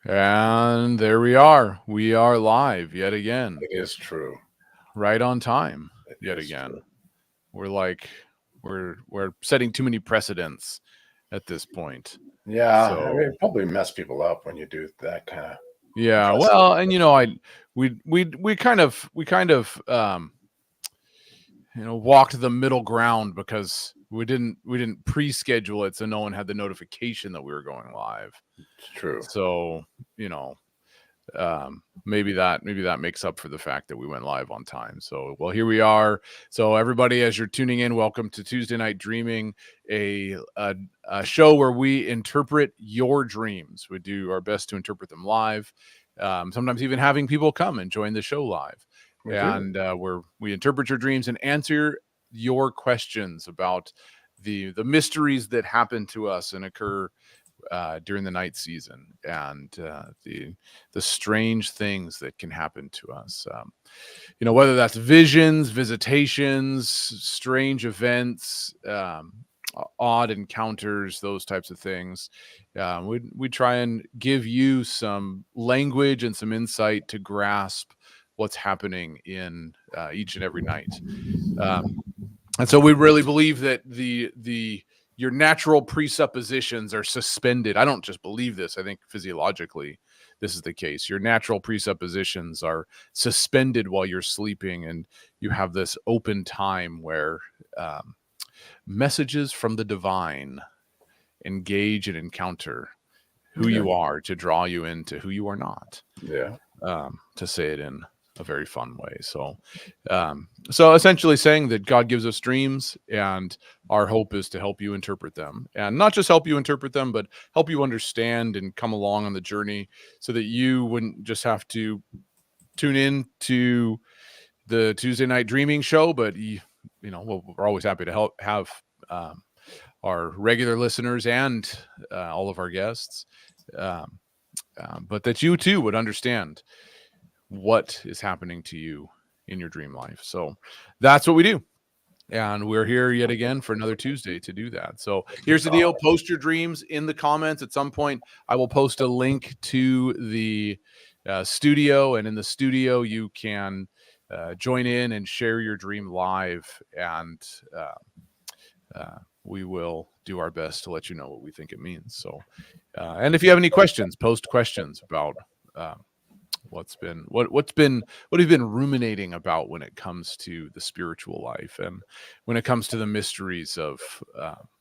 And there we are. We are live yet again, It is true. right on time It yet is again. true. We're like we're setting too many precedents at this point. Yeah, I mean, So it probably mess people up when you do that kind of yeah, precedent. well, and we kind of walked the middle ground because we didn't pre-schedule it, so no one had the notification that we were going live. It's true. So you know maybe that makes up for the fact that we went live on time. So well, here we are. So everybody, as you're tuning in, welcome to Tuesday Night Dreaming, a show where we interpret your dreams. We do our best to interpret them live, sometimes even having people come and join the show live, We do. and where we interpret your dreams and answer your questions about the mysteries that happen to us and occur during the night season, and the strange things that can happen to us. Whether that's visions, visitations, strange events, odd encounters, those types of things. We try and give you some language and some insight to grasp what's happening in each and every night. And so we really believe that the your natural presuppositions are suspended. I don't just believe this. I think physiologically this is the case. Your natural presuppositions are suspended while you're sleeping, and you have this open time where messages from the divine engage and encounter who Yeah. you are to draw you into who you are not, Yeah. to say it in a very fun way. So essentially saying that God gives us dreams, and our hope is to help you interpret them, and not just help you interpret them, but help you understand and come along on the journey, so that you wouldn't just have to tune in to the Tuesday Night Dreaming show, but we're always happy to help have um, our regular listeners and all of our guests, um, but that you too would understand what is happening to you in your dream life. So that's what we do. And we're here yet again for another Tuesday to do that. So here's the deal: post your dreams in the comments. At some point, I will post a link to the studio, and in the studio, you can join in and share your dream live. And we will do our best to let you know what we think it means. So, and if you have any questions, post questions about uh, what have you been ruminating about when it comes to the spiritual life, and when it comes to the mysteries of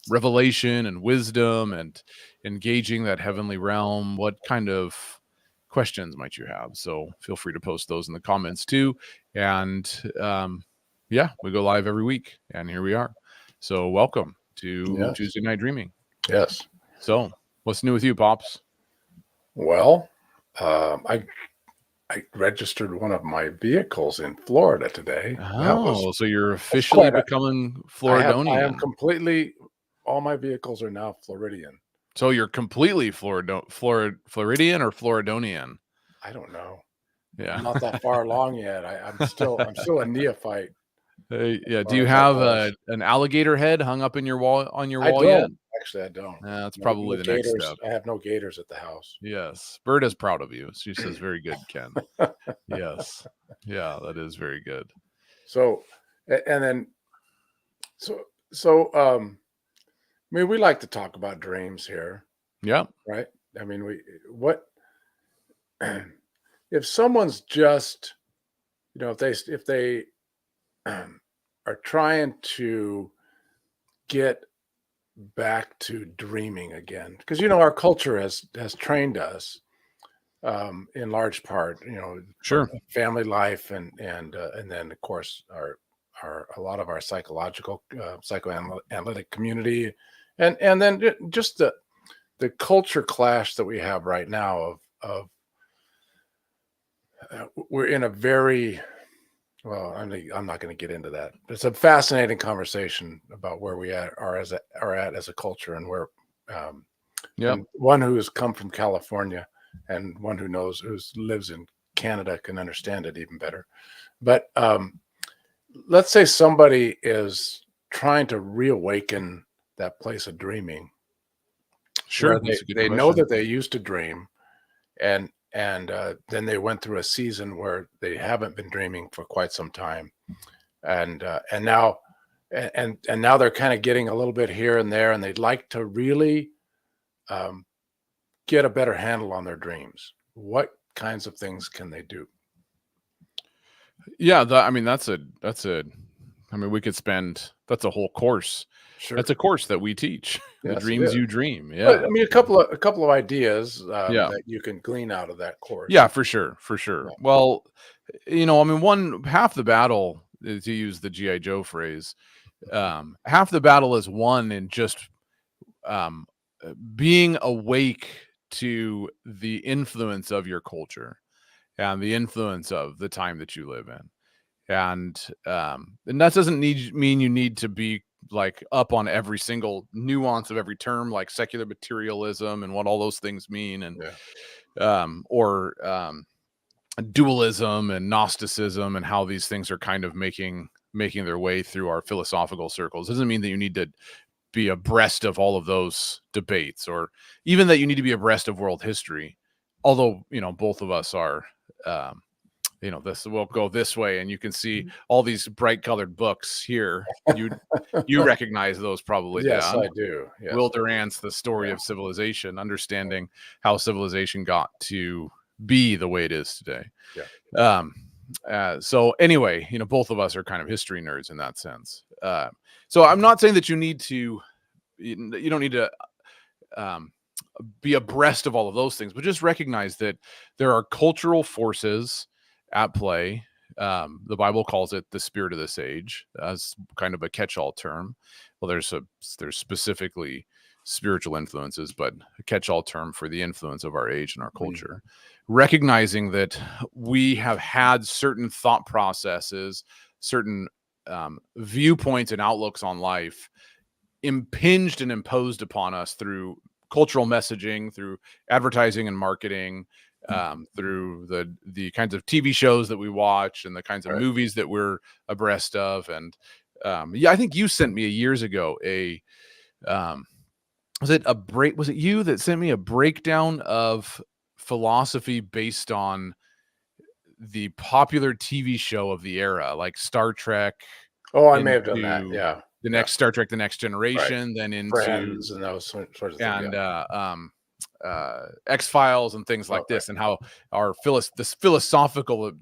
revelation and wisdom and engaging that heavenly realm. What kind of questions might you have? So feel free to post those in the comments too. And yeah, we go live every week, and here we are. So welcome to Yes. Tuesday Night Dreaming. Yes. So what's new with you, Pops? Well, I registered one of my vehicles in Florida today. Oh, so you're That's officially quite a. becoming I am Floridonian. completely. All my vehicles are now Floridian. So you're completely Floridian or Floridonian? I don't know. Yeah. I'm not that far along yet. I'm still a neophyte as Yeah. Do far you as that have goes. an alligator head hung up in your wall I yet? don't. Actually, I don't. That's No, probably no the next gators. step. I have no gators at the house. Yes. Bird is proud of you. She says, "Very good, Ken." Yes. Yeah, that is very good. So, and then so I mean, we like to talk about dreams here, Yeah. right? I mean, what if someone's just, if they are trying to get back to dreaming again, because our culture has trained us, in large part, from Sure. family life, and then of course our a lot of our psychological, psychoanalytic community, and then just the culture clash that we have right now of we're in a very, well, I'm not going to get into that. It's a fascinating conversation about where we are at as a culture, and where, um, Yep. and one who has come from California and one who lives in Canada can understand it even better. But let's say somebody is trying to reawaken that place of dreaming, Sure. where That's a good they know question. that they used to dream, and then they went through a season where they haven't been dreaming for quite some time, and now and now they're kind of getting a little bit here and there, and they'd like to really um, get a better handle on their dreams. What kinds of things can they do? Yeah, that's I mean, we could spend that's a whole course. Sure. That's a course that we teach. The Yes, it dreams is. you dream. But Yeah. I mean, a couple of ideas Yeah. that you can glean out of that course. Yeah, for sure. For sure. Yeah. Well, I mean, one half the battle, to use the GI Joe phrase, half the battle is won in just um being awake to the influence of your culture and the influence of the time that you live in. And that doesn't mean you need to be like up on every single nuance of every term, like secular materialism and what all those things mean, and Yeah. or dualism and Gnosticism and how these things are kind of making their way through our philosophical circles. Doesn't mean that you need to be abreast of all of those debates, or even that you need to be abreast of world history. Although, both of us are, this will go this way, and you can see all these bright colored books here. You recognize those probably, Yes, Dan. I do. Yes. Will Durant's The Story Yeah. of Civilization, understanding how civilization got to be the way it is today. Yeah. So anyway, both of us are kind of history nerds in that sense. So I'm not saying that you don't need to be abreast of all of those things, but just recognize that there are cultural forces at play. The Bible calls it the spirit of this age, as kind of a catch-all term. Well, there's specifically spiritual influences, but a catch-all term for the influence of our age and our culture. Recognizing that we have had certain thought processes, certain viewpoints and outlooks on life impinged and imposed upon us through cultural messaging, through advertising and marketing, through the kinds of TV shows that we watch and the kinds of Right. movies that we're abreast of. And I think you sent me years ago was it you that sent me a breakdown of philosophy based on the popular TV show of the era, like Star Trek? Oh, I may have done that. Yeah. The next Star Trek, The Next Generation, then into Friends and those sorts of things. and X-Files and things like Oh, this, and how our philosophical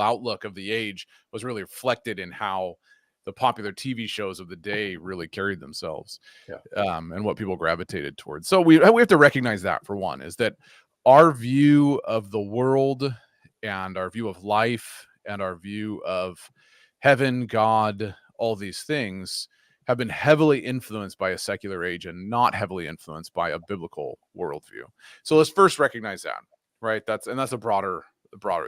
outlook of the age was really reflected in how the popular TV shows of the day really carried themselves, and what people gravitated towards. So we have to recognize that, for one, is that our view of the world and our view of life and our view of heaven, God, all these things have been heavily influenced by a secular age and not heavily influenced by a biblical worldview. So let's first recognize that, right? That's a broader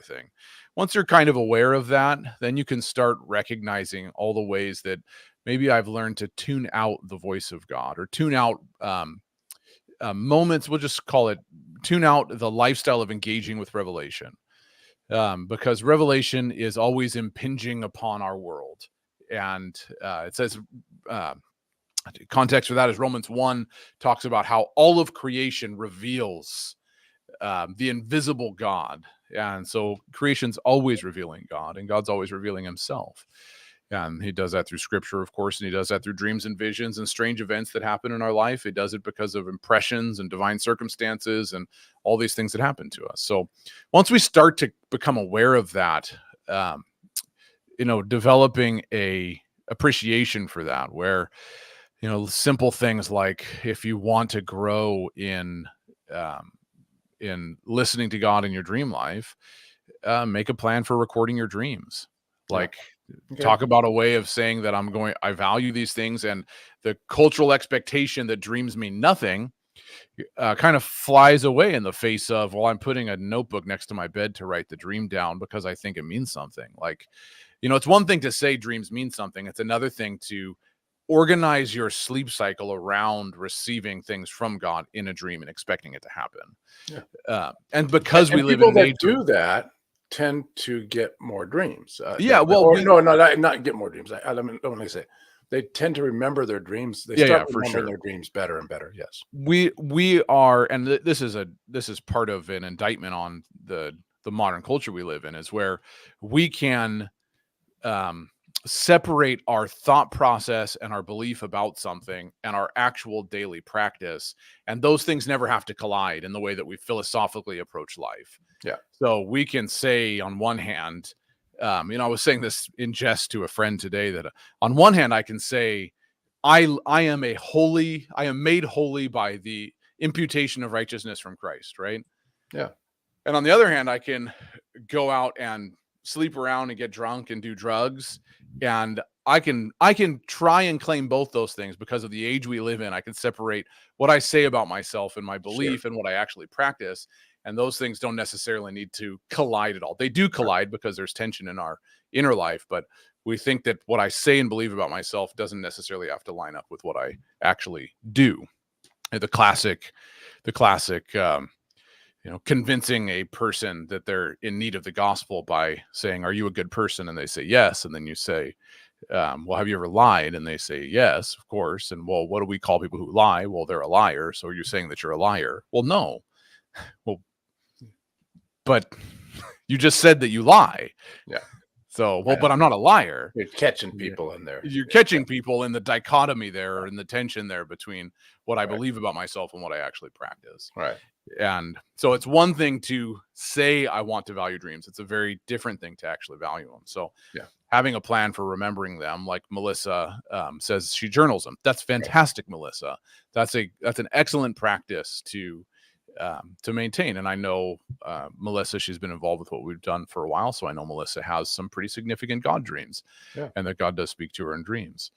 thing. Once you're kind of aware of that, then you can start recognizing all the ways that maybe I've learned to tune out the voice of God, or tune out moments. We'll just call it tune out the lifestyle of engaging with revelation, because revelation is always impinging upon our world. And it says, context for that is Romans 1 talks about how all of creation reveals the invisible God. And so creation's always revealing God, and God's always revealing himself. And he does that through scripture, of course, and he does that through dreams and visions and strange events that happen in our life. He does it because of impressions and divine circumstances and all these things that happen to us. So once we start to become aware of that, developing a appreciation for that, where, simple things like, if you want to grow in listening to God in your dream life, make a plan for recording your dreams. Like, talk about a way of saying that I value these things, and the cultural expectation that dreams mean nothing kind of flies away in the face of, well, I'm putting a notebook next to my bed to write the dream down because I think it means something. Like, it's one thing to say dreams mean something. It's another thing to organize your sleep cycle around receiving things from God in a dream and expecting it to happen. And because we live people in that nature, do that tend to get more dreams. Yeah, well, not get more dreams. Let me say, they tend to remember their dreams. They Yeah, start yeah, for remembering sure. their dreams better and better. Yes. We are, and this is part of an indictment on the modern culture we live in, is where we can um, separate our thought process and our belief about something and our actual daily practice, and those things never have to collide in the way that we philosophically approach life. Yeah. So we can say, on one hand, I was saying this in jest to a friend today, that on one hand I can say I am made holy by the imputation of righteousness from Christ, right? Yeah. And on the other hand, I can go out and sleep around and get drunk and do drugs, and I can try and claim both those things because of the age we live in. I can separate what I say about myself and my belief and what I actually practice, and those things don't necessarily need to collide at all. They do collide because there's tension in our inner life, but we think that what I say and believe about myself doesn't necessarily have to line up with what I actually do. The classic convincing a person that they're in need of the gospel by saying, "Are you a good person?" And they say yes, and then you say, "Well, have you ever lied?" And they say, "Yes, of course." And, "Well, what do we call people who lie?" "Well, they're a liar." "So you're saying that you're a liar?" "Well, no." "Well, but you just said that you lie." Yeah. "So, well, but I'm not a liar." You're catching people in there. You're catching people in the dichotomy there, or in the tension there between what I believe about myself and what I actually practice. Right. And so it's one thing to say I want to value dreams. It's a very different thing to actually value them. So having a plan for remembering them, like Melissa says, she journals them. That's fantastic, Melissa. That's an excellent practice to maintain. And I know Melissa, she's been involved with what we've done for a while. So I know Melissa has some pretty significant God dreams, and that God does speak to her in dreams.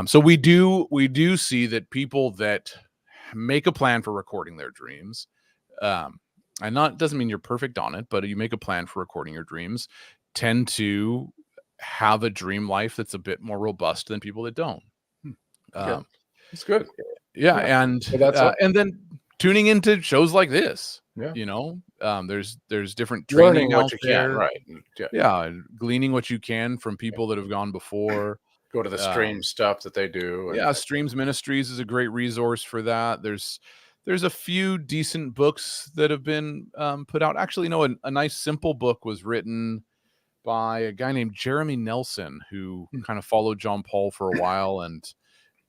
So we do see that people that make a plan for recording their dreams, and not doesn't mean you're perfect on it, but you make a plan for recording your dreams, tend to have a dream life that's a bit more robust than people that don't. That's good. Yeah. And then tuning into shows like this. There's different training out there. Right. Yeah, gleaning what you can from people that have gone before. Go to the stream stuff that they do. Streams Ministries is a great resource for that. There's a few decent books that have been put out. Actually, no, a nice simple book was written by a guy named Jeremy Nelson, who kind of followed John Paul for a while. And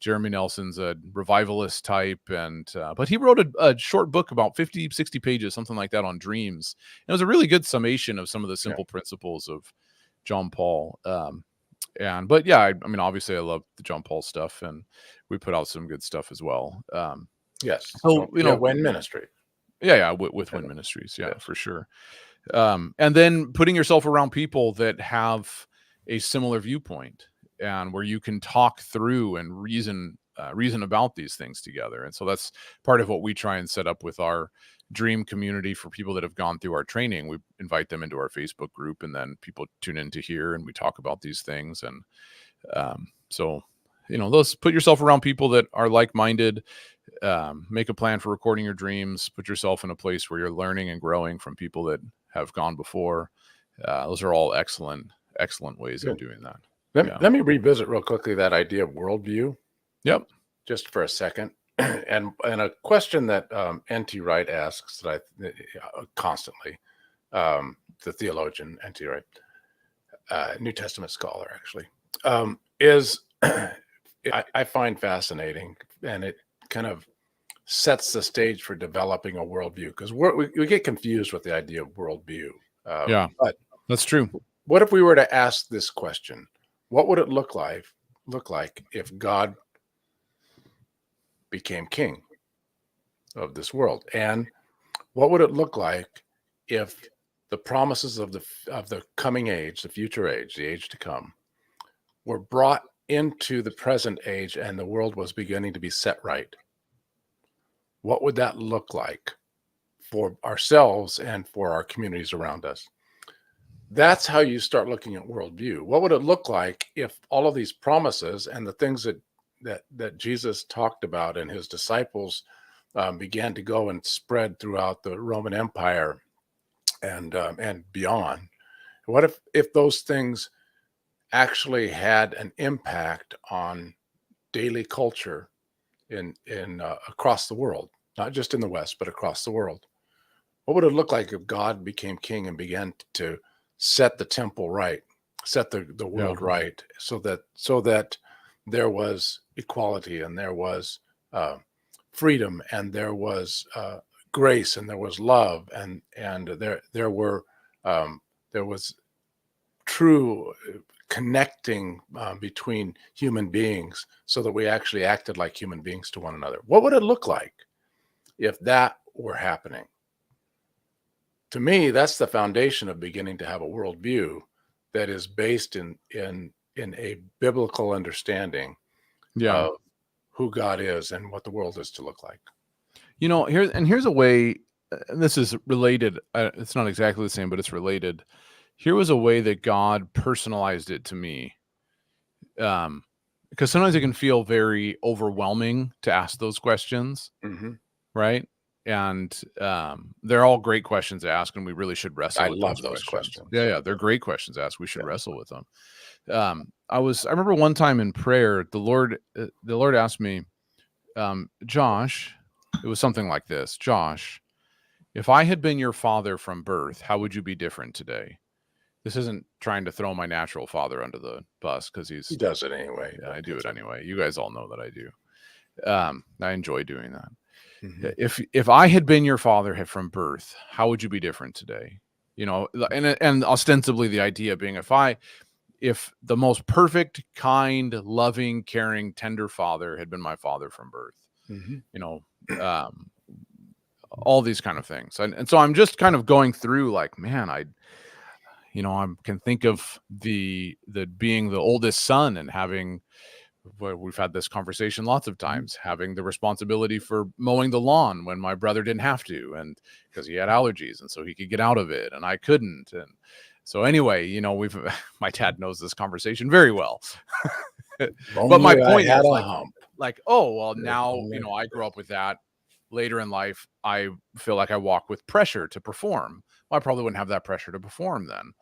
Jeremy Nelson's a revivalist type, and but he wrote a short book about 50, 60 pages, something like that, on dreams. And it was a really good summation of some of the simple principles of John Paul. But I mean, obviously I love the John Paul stuff, and we put out some good stuff as well. Yes. So, Win Ministry. With Win Ministries. For sure. And then putting yourself around people that have a similar viewpoint, and where you can talk through and reason about these things together. And so that's part of what we try and set up with our dream community for people that have gone through our training. We invite them into our Facebook group, and then people tune in to hear, and we talk about these things. And those, put yourself around people that are like-minded, make a plan for recording your dreams, put yourself in a place where you're learning and growing from people that have gone before. Those are all excellent ways of doing that. Let me revisit real quickly that idea of worldview. Yep. Just for a second. And a question that N.T. Wright asks that I constantly, the theologian N.T. Wright, New Testament scholar, actually, is I find fascinating, and it kind of sets the stage for developing a worldview, because we get confused with the idea of worldview. But that's true. What if we were to ask this question? What would it look like if God became king of this world? And what would it look like if the promises of the coming age, the future age, the age to come, were brought into the present age, and the world was beginning to be set right? What would that look like for ourselves and for our communities around us? That's how you start looking at worldview. What would it look like if all of these promises and the things that Jesus talked about and his disciples began to go and spread throughout the Roman Empire and beyond? What if those things actually had an impact on daily culture in across the world, not just in the West, but across the world. What would it look like if God became king and began to set the temple right, set the Yeah. world right, so that there was equality and there was freedom and there was grace and there was love and there was true connecting between human beings so that we actually acted like human beings to one another. What would it look like if that were happening? To me, that's the foundation of beginning to have a worldview that is based in a biblical understanding Yeah. of who God is and what the world is to look like. Here's a way, and this is related. It's not exactly the same, but it's related. Here was a way that God personalized it to me. Because sometimes it can feel very overwhelming to ask those questions, Mm-hmm. right? And they're all great questions to ask, and we really should wrestle I with love those those questions. Yeah, they're great questions to ask. We should wrestle with them. I remember one time in prayer, the Lord asked me, Josh, it was something like this, Josh, if I had been your father from birth, how would you be different today? This isn't trying to throw my natural father under the bus because He does it anyway. I do it anyway. You guys all know that I do. I enjoy doing that. Mm-hmm. If I had been your father from birth, how would you be different today? And ostensibly the idea being if the most perfect, kind, loving, caring, tender father had been my father from birth, Mm-hmm. All these kind of things. And so I'm just kind of going through like, man, I can think of the being the oldest son and having, well, we've had this conversation lots of times, having the responsibility for mowing the lawn when my brother didn't have to, and because he had allergies and so he could get out of it and I couldn't. And so anyway, my dad knows this conversation very well. But my point is oh, well, now, I grew up with that. Later in life, I feel like I walk with pressure to perform. Well, I probably wouldn't have that pressure to perform then.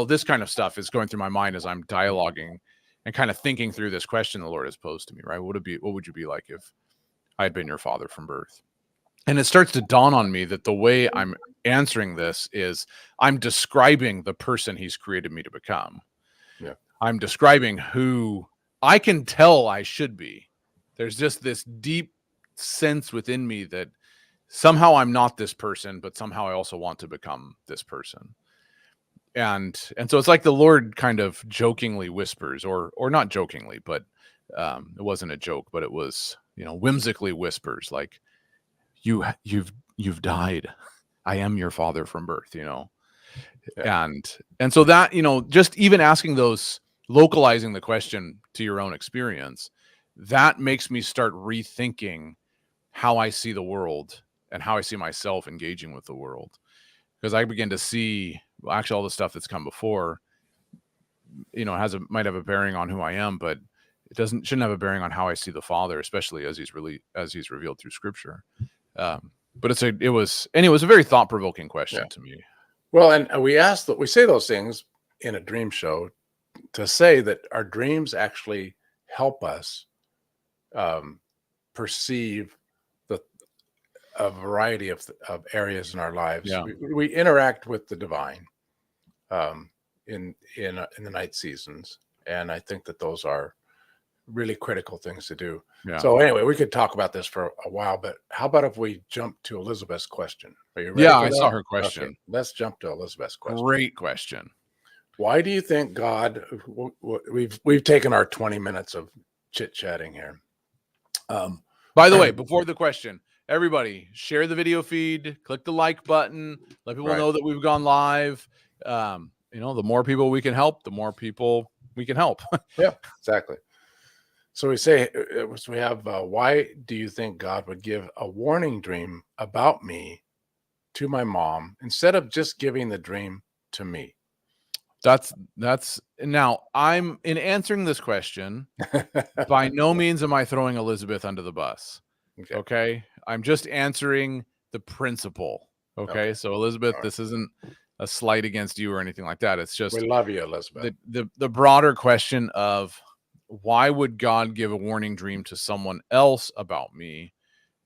This kind of stuff is going through my mind as I'm dialoguing and kind of thinking through this question the Lord has posed to me, right? What would you be like if I had been your father from birth? And it starts to dawn on me that the way I'm answering this is I'm describing the person he's created me to become. Yeah. I'm describing who I can tell I should be. There's just this deep sense within me that somehow I'm not this person, but somehow I also want to become this person. And so it's like the Lord kind of jokingly whispers, or not jokingly, but it wasn't a joke, but it was, whimsically whispers, like, you've died. I am your father from birth, Yeah. And so that, just even asking those, localizing the question to your own experience, that makes me start rethinking how I see the world and how I see myself engaging with the world. Because I begin to see, well, actually all the stuff that's come before, might have a bearing on who I am, but it shouldn't have a bearing on how I see the Father, especially as he's revealed through Scripture. But it was a very thought-provoking question to me. Well, and we say those things in a dream show to say that our dreams actually help us perceive a variety of areas in our lives. Yeah. We interact with the divine in the night seasons, and I think that those are really critical things to do. Yeah. So anyway, we could talk about this for a while, but how about if we jump to Elizabeth's question? Are you ready? Yeah, I saw her question. Okay, let's jump to Elizabeth's question. Great question. Why do you think God? We've taken our 20 minutes of chit chatting here. By the way, before the question, everybody share the video feed, click the like button, let people know that we've gone live. The more people we can help, the more people we can help. Yeah, exactly. So we have, why do you think God would give a warning dream about me to my mom instead of just giving the dream to me? That's now, I'm in answering this question. By no means am I throwing Elizabeth under the bus. Okay. I'm just answering the principle. Okay. So Elizabeth, this isn't a slight against you or anything like that. It's just We love you, Elizabeth. the broader question of why would God give a warning dream to someone else about me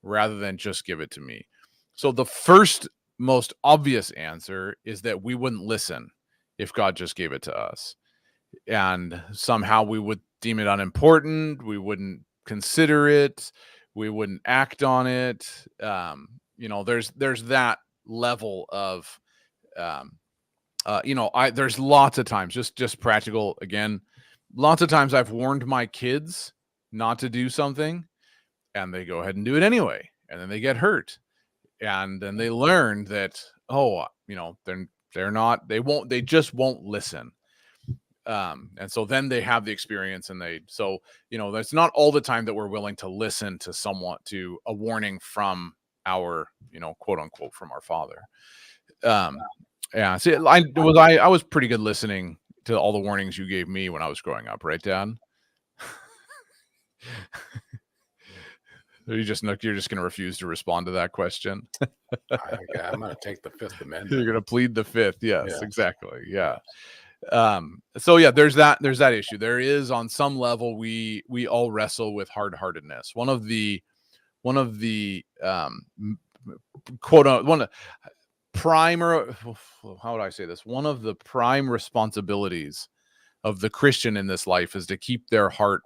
rather than just give it to me? So the first most obvious answer is that we wouldn't listen if God just gave it to us. And somehow we would deem it unimportant. We wouldn't consider it. We wouldn't act on it. There's that level of, there's lots of times, just practical again. Lots of times I've warned my kids not to do something, and they go ahead and do it anyway, and then they get hurt, and then they learn that they just won't listen. And so then they have the experience, and that's not all the time that we're willing to listen to a warning from our, quote unquote, from our Father. Yeah. See, I was pretty good listening to all the warnings you gave me when I was growing up, right, Dad? You're just going to refuse to respond to that question. I'm going to take the Fifth Amendment. You're going to plead the Fifth. Yes, exactly. Yeah. So yeah, there's that issue. There is, on some level, we all wrestle with hard-heartedness. One of the how would I say this? One of the prime responsibilities of the Christian in this life is to keep their heart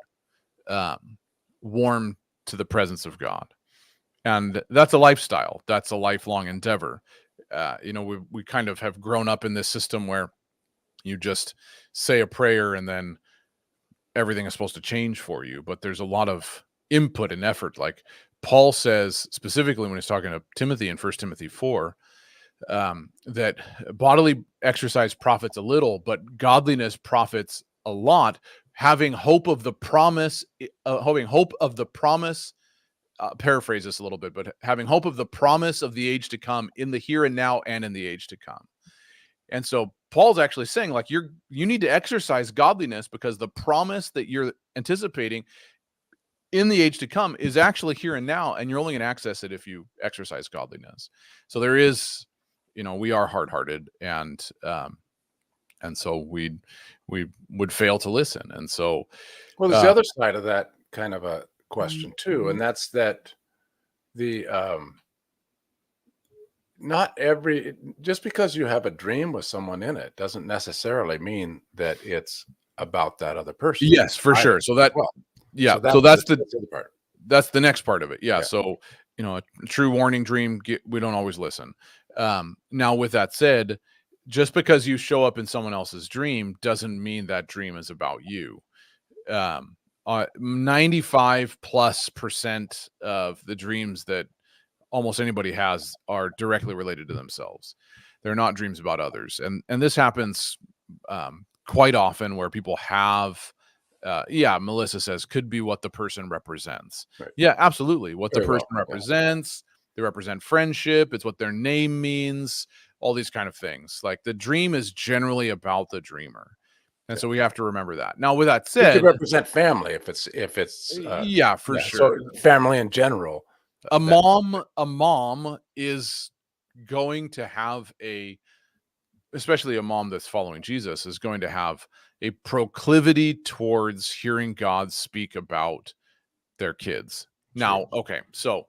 warm to the presence of God. And that's a lifestyle. That's a lifelong endeavor. We kind of have grown up in this system where you just say a prayer and then everything is supposed to change for you. But there's a lot of input and effort. Like Paul says specifically when he's talking to Timothy in 1 Timothy 4, that bodily exercise profits a little, but godliness profits a lot. Having hope of the promise, paraphrase this a little bit, but having hope of the promise of the age to come, in the here and now and in the age to come. And so Paul's actually saying, like, you need to exercise godliness, because the promise that you're anticipating in the age to come is actually here and now, and you're only going to access it if you exercise godliness. So there is, we are hard-hearted, and so we would fail to listen. And so, well, there's the other side of that kind of a question too, and that's that just because you have a dream with someone in it doesn't necessarily mean that it's about that other person. Yes, for sure. So that's the part. That's the next part of it. Yeah. So, a true warning dream, we don't always listen. Now, with that said, just because you show up in someone else's dream doesn't mean that dream is about you. 95+% of the dreams that almost anybody has are directly related to themselves. They're not dreams about others. And this happens quite often, where people have, Melissa says, could be what the person represents. Right. Yeah, absolutely. What the person represents. They represent friendship. It's what their name means. All these kind of things. Like, the dream is generally about the dreamer. And so we have to remember that. Now, with that said, it could represent family if it's for sure. So family in general. A mom is going to have especially a mom that's following Jesus, is going to have a proclivity towards hearing God speak about their kids. Now, okay, so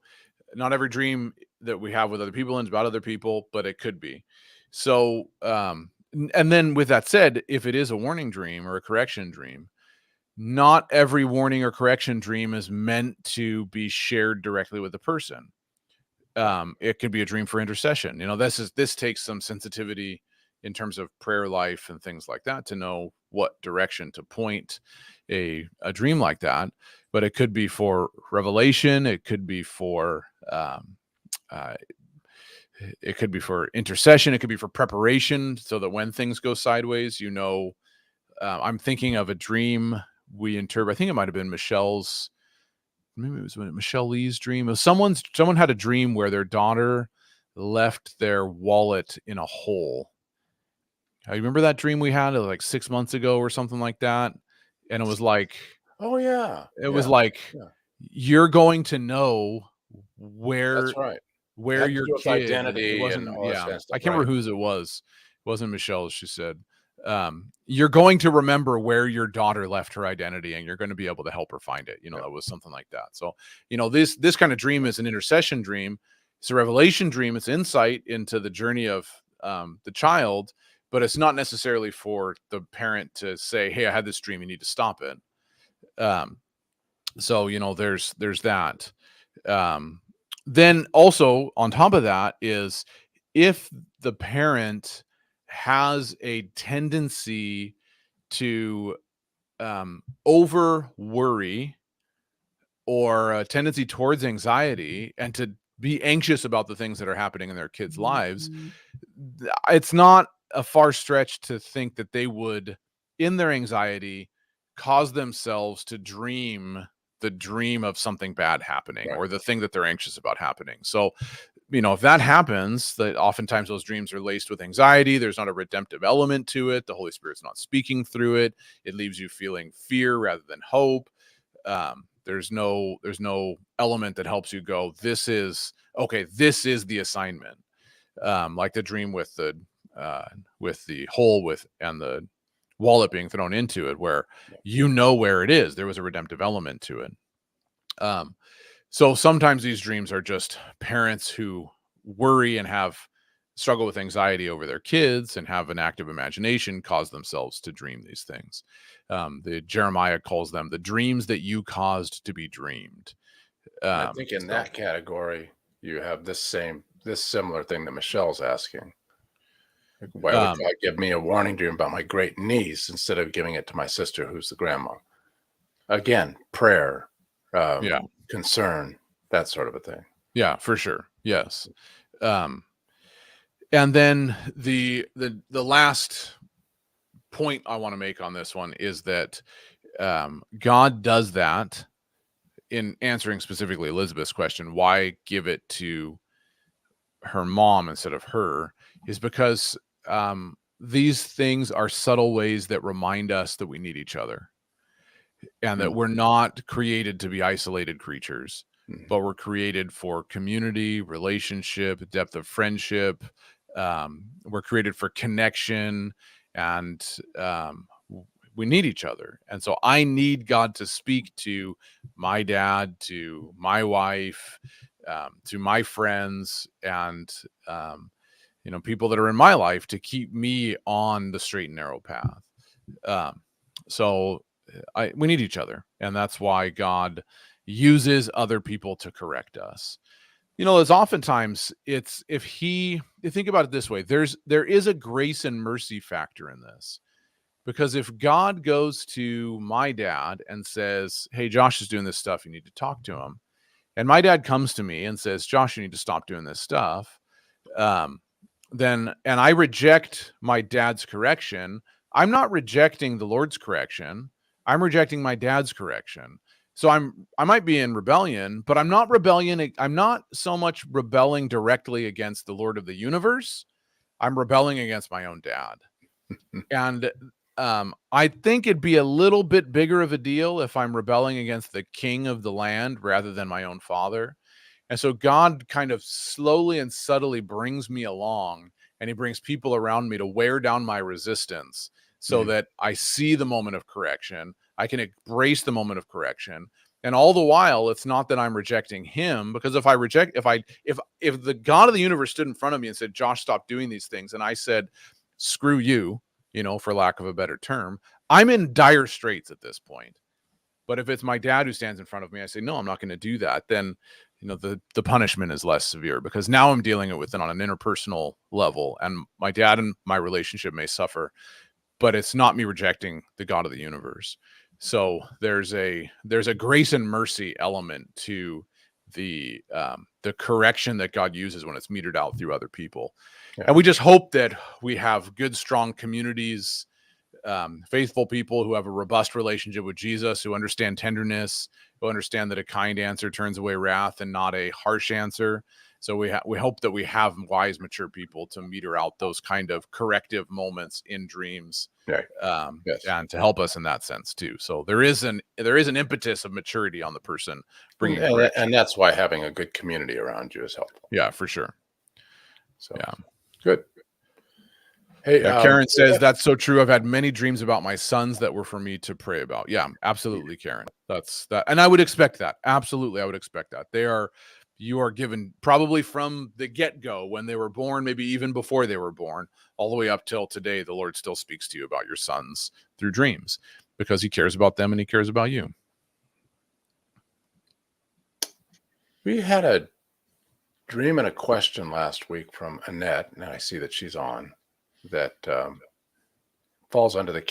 not every dream that we have with other people is about other people, but it could be. So, and then with that said, if it is a warning dream or a correction dream, not every warning or correction dream is meant to be shared directly with the person. It could be a dream for intercession. This takes some sensitivity in terms of prayer life and things like that to know what direction to point a dream like that. But it could be for revelation. It could be for intercession. It could be for preparation, so that when things go sideways, I'm thinking of a dream we interpret. I think it might have been Michelle's. Maybe it was Michelle Lee's dream. It was someone had a dream where their daughter left their wallet in a hole. I remember that dream we had like 6 months ago or something like that. And it was like, oh yeah, it was like, you're going to know where, that's right, where your kid identity and all that I can't remember whose it was, wasn't Michelle. She said, you're going to remember where your daughter left her identity, and you're going to be able to help her find it. That was something like that. So, this kind of dream is an intercession dream. It's a revelation dream. It's insight into the journey of the child, but it's not necessarily for the parent to say, hey, I had this dream, you need to stop it. So, there's that. Then also on top of that is, if the parent has a tendency to over worry, or a tendency towards anxiety, and to be anxious about the things that are happening in their kids' lives, it's not a far stretch to think that they would, in their anxiety, cause themselves to dream the dream of something bad happening, Right. or the thing that they're anxious about happening. So, if that happens, that oftentimes those dreams are laced with anxiety. There's not a redemptive element to it. The Holy Spirit's not speaking through it. It leaves you feeling fear rather than hope. There's no element that helps you go, this is the assignment. Like the dream with the hole and the wallet being thrown into it, where where it is. There was a redemptive element to it. So sometimes these dreams are just parents who worry and struggle with anxiety over their kids, and have an active imagination, cause themselves to dream these things. The Jeremiah calls them the dreams that you caused to be dreamed. I think in that category, you have this similar thing that Michelle's asking. Why would God give me a warning dream about my great niece instead of giving it to my sister, who's the grandma? Again, prayer, concern, that sort of a thing. Yeah, for sure. Yes. And then the last point I want to make on this one is that God does that in answering specifically Elizabeth's question, why give it to her mom instead of her, is because these things are subtle ways that remind us that we need each other, and that we're not created to be isolated creatures, but we're created for community, relationship, depth of friendship. We're created for connection, and we need each other. And so I need God to speak to my dad, to my wife, to my friends, and people that are in my life, to keep me on the straight and narrow path. So we need each other, and that's why God uses other people to correct us. There's oftentimes, if you think about it this way, there is a grace and mercy factor in this. Because if God goes to my dad and says, hey, Josh is doing this stuff, you need to talk to him, and my dad comes to me and says, Josh, you need to stop doing this stuff, and I reject my dad's correction, I'm not rejecting the Lord's correction, I'm rejecting my dad's correction. So I might be in rebellion, but I'm not so much rebelling directly against the Lord of the universe. I'm rebelling against my own dad. And I think it'd be a little bit bigger of a deal if I'm rebelling against the king of the land rather than my own father. And so God kind of slowly and subtly brings me along, and he brings people around me to wear down my resistance, so that I see the moment of correction. I can embrace the moment of correction. And all the while, it's not that I'm rejecting him, because if the God of the universe stood in front of me and said, Josh, stop doing these things, and I said, screw you, for lack of a better term, I'm in dire straits at this point. But if it's my dad who stands in front of me, I say, no, I'm not going to do that. Then, the punishment is less severe, because now I'm dealing with it on an interpersonal level, and my dad and my relationship may suffer, but it's not me rejecting the God of the universe. So there's a grace and mercy element to the correction that God uses when it's metered out through other people. Yeah. And we just hope that we have good, strong communities, faithful people who have a robust relationship with Jesus, who understand tenderness, who understand that a kind answer turns away wrath and not a harsh answer. So we hope that we have wise, mature people to meter out those kind of corrective moments in dreams, right. Yes. And to help us in that sense too. So there is an impetus of maturity on the person bringing correction. And that's why having a good community around you is helpful. Yeah, for sure. So yeah, good. Hey, Yeah, Karen says that's so true. I've had many dreams about my sons that were for me to pray about. Yeah, absolutely, Karen. That's that, and I would expect that. Absolutely, I would expect that. You are given probably from the get-go when they were born, maybe even before they were born, all the way up till today. The Lord still speaks to you about your sons through dreams because He cares about them and He cares about you. we had a dream and a question last week from Annette, and I see that she's on, that falls under the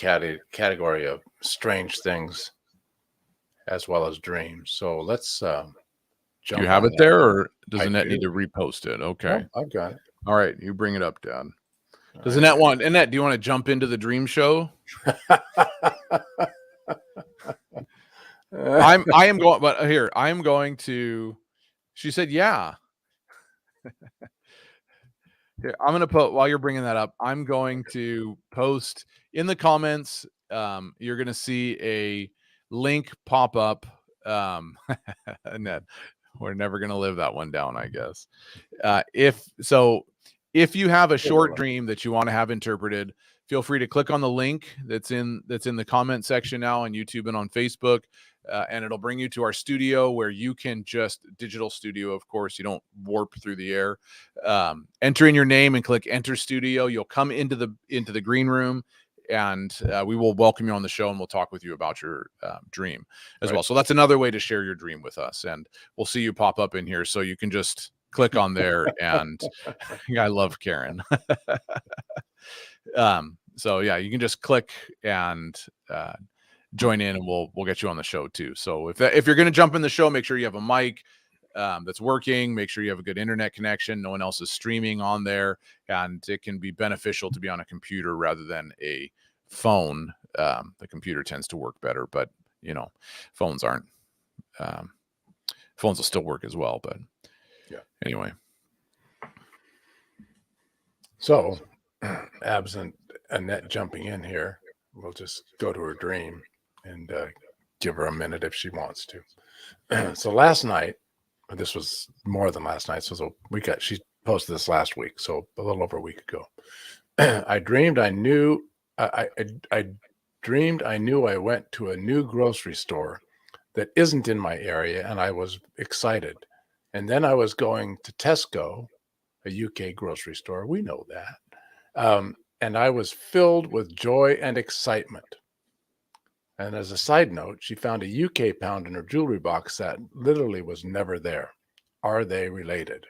category of strange things as well as dreams. So let's Do jump you have on it that. there, or does I Annette do. need to repost it? Okay. Nope, I've got it. All right. You bring it up, Dad. Does All Annette, do you want to jump into the dream show? right. I am going, but here, I am going to, she said, yeah. Here, I'm going to put, while you're bringing that up, I'm going to post in the comments. You're going to see a link pop up. Annette, we're never going to live that one down, I guess. If you have a short dream that you want to have interpreted, feel free to click on the link that's in the comment section now on YouTube and on Facebook. And it'll bring you to our studio where you can just digital studio. Of course, you don't warp through the air. Enter in your name and click enter studio. You'll come into the green room, and we will welcome you on the show, and we'll talk with you about your dream as well. So that's another way to share your dream with us, and we'll see you pop up in here, so you can just click on there. And I love Karen. So yeah, you can just click and join in, and we'll get you on the show too. So if you're going to jump in the show, make sure you have a mic that's working. Make sure you have a good internet connection. No one else is streaming on there, and it can be beneficial to be on a computer rather than a phone. The computer tends to work better, but phones aren't. Phones will still work as well, but yeah. Anyway. So, absent Annette jumping in here, we'll just go to her dream and give her a minute if she wants to. So last night, this was more than last night. So she posted this last week, so a little over a week ago. I dreamed I knew I went to a new grocery store that isn't in my area, and I was excited. And then I was going to Tesco, a UK grocery store. We know that. And I was filled with joy and excitement. And as a side note, she found a UK pound in her jewelry box that literally was never there. Are they related?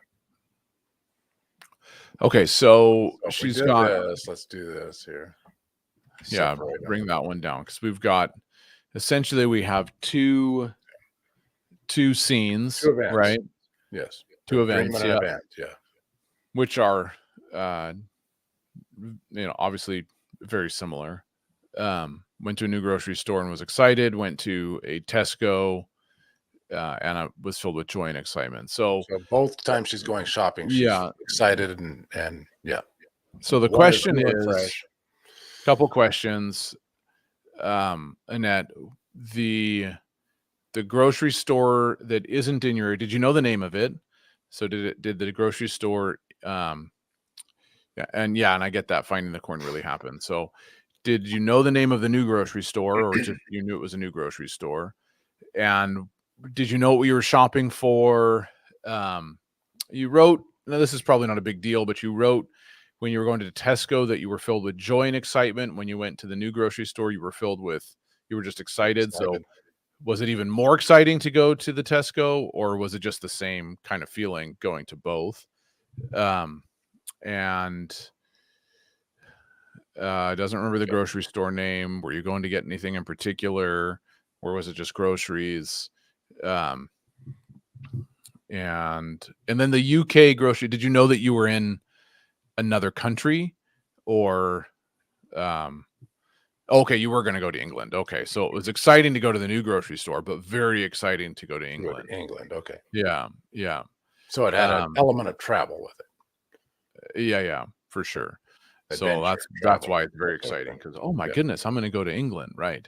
Okay, so she's got this. Let's do this here. Yeah, bring that one down, because we've got essentially we have two scenes, right? Yes, two events, yeah. Yeah, which are obviously very similar. Went to a new grocery store and was excited. Went to a Tesco and I was filled with joy and excitement. So both times she's going shopping, she's excited and yeah. So the question is, couple questions, Annette. The grocery store that isn't in your, did you know the name of it? So did the grocery store, and I get that, finding the corn really happened. So did you know the name of the new grocery store, or just you knew it was a new grocery store? And did you know what we were shopping for? You wrote, now this is probably not a big deal, but you wrote when you were going to Tesco that you were filled with joy and excitement. When you went to the new grocery store, you were just excited. So was it even more exciting to go to the Tesco, or was it just the same kind of feeling going to both? And doesn't remember the grocery store name. Were you going to get anything in particular, or was it just groceries? And then the UK grocery, did you know that you were in another country, or okay, you were going to go to England. Okay, so it was exciting to go to the new grocery store, but very exciting to go to England. Okay. Yeah. So it had an element of travel with it. Yeah, for sure. Adventure, so that's why it's very exciting, because oh my goodness, I'm going to go to England, right?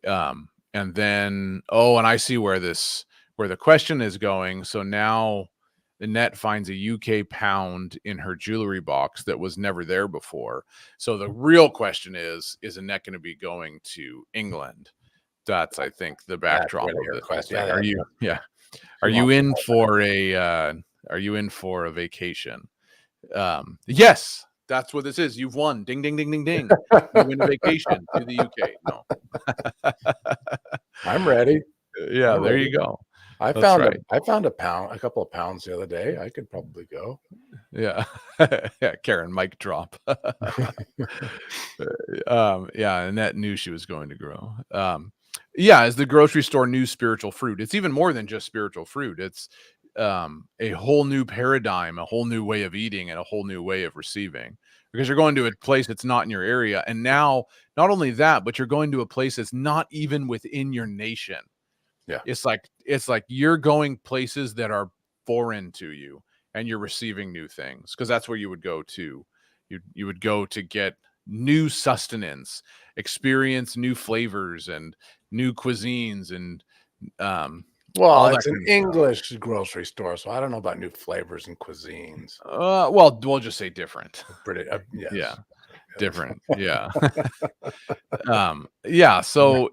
And then and I see where the question is going. So now Annette finds a UK pound in her jewelry box that was never there before. So the real question is Annette going to be going to England? That's, I think, the backdrop really of her this question. thing. Yeah, Are you, she are you wants to in know for a vacation? Yes, that's what this is. You've won. Ding, ding, ding, ding, ding. You win a vacation to the UK. No. I'm ready. Yeah, I'm there ready. you go. I That's found right. a couple of pounds the other day. I could probably go. Yeah. Yeah, Karen, mic drop. Yeah, Annette knew she was going to grow. Yeah, as the grocery store knew spiritual fruit, it's even more than just spiritual fruit. It's a whole new paradigm, a whole new way of eating, and a whole new way of receiving. Because you're going to a place that's not in your area, and now not only that, but you're going to a place that's not even within your nation. Yeah. It's like you're going places that are foreign to you, and you're receiving new things, because that's where you would go to. You would go to get new sustenance, experience new flavors and new cuisines, and Well, all that it's an kind of stuff. English grocery store, so I don't know about new flavors and cuisines. Well, we'll just say different. Pretty, Yeah, yes. Yes. different. Yeah. Yeah, so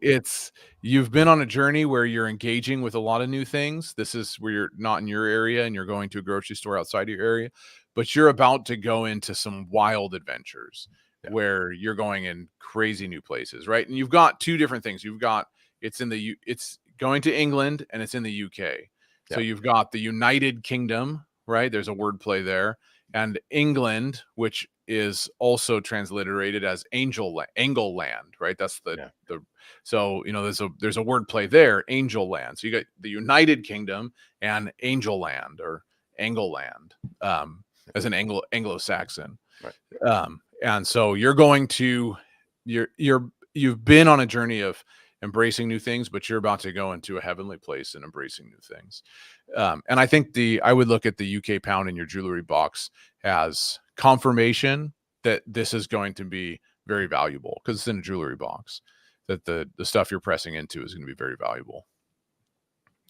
you've been on a journey where you're engaging with a lot of new things. This is where you're not in your area and you're going to a grocery store outside of your area, but you're about to go into some wild adventures Yeah. where you're going in crazy new places, right? And you've got two different things. It's going to England and it's in the UK. So Yeah. you've got the United Kingdom, right? There's a wordplay there, and England, which is also transliterated as Angle Land, right? That's Yeah. so there's a wordplay there, Angel Land. So you got the United Kingdom and Angel Land, or Angle Land, as an Anglo-Saxon. Right. And so you've been on a journey of embracing new things, but you're about to go into a heavenly place and embracing new things. And I think I would look at the UK pound in your jewelry box as confirmation that this is going to be very valuable, because it's in a jewelry box, that the stuff you're pressing into is going to be very valuable.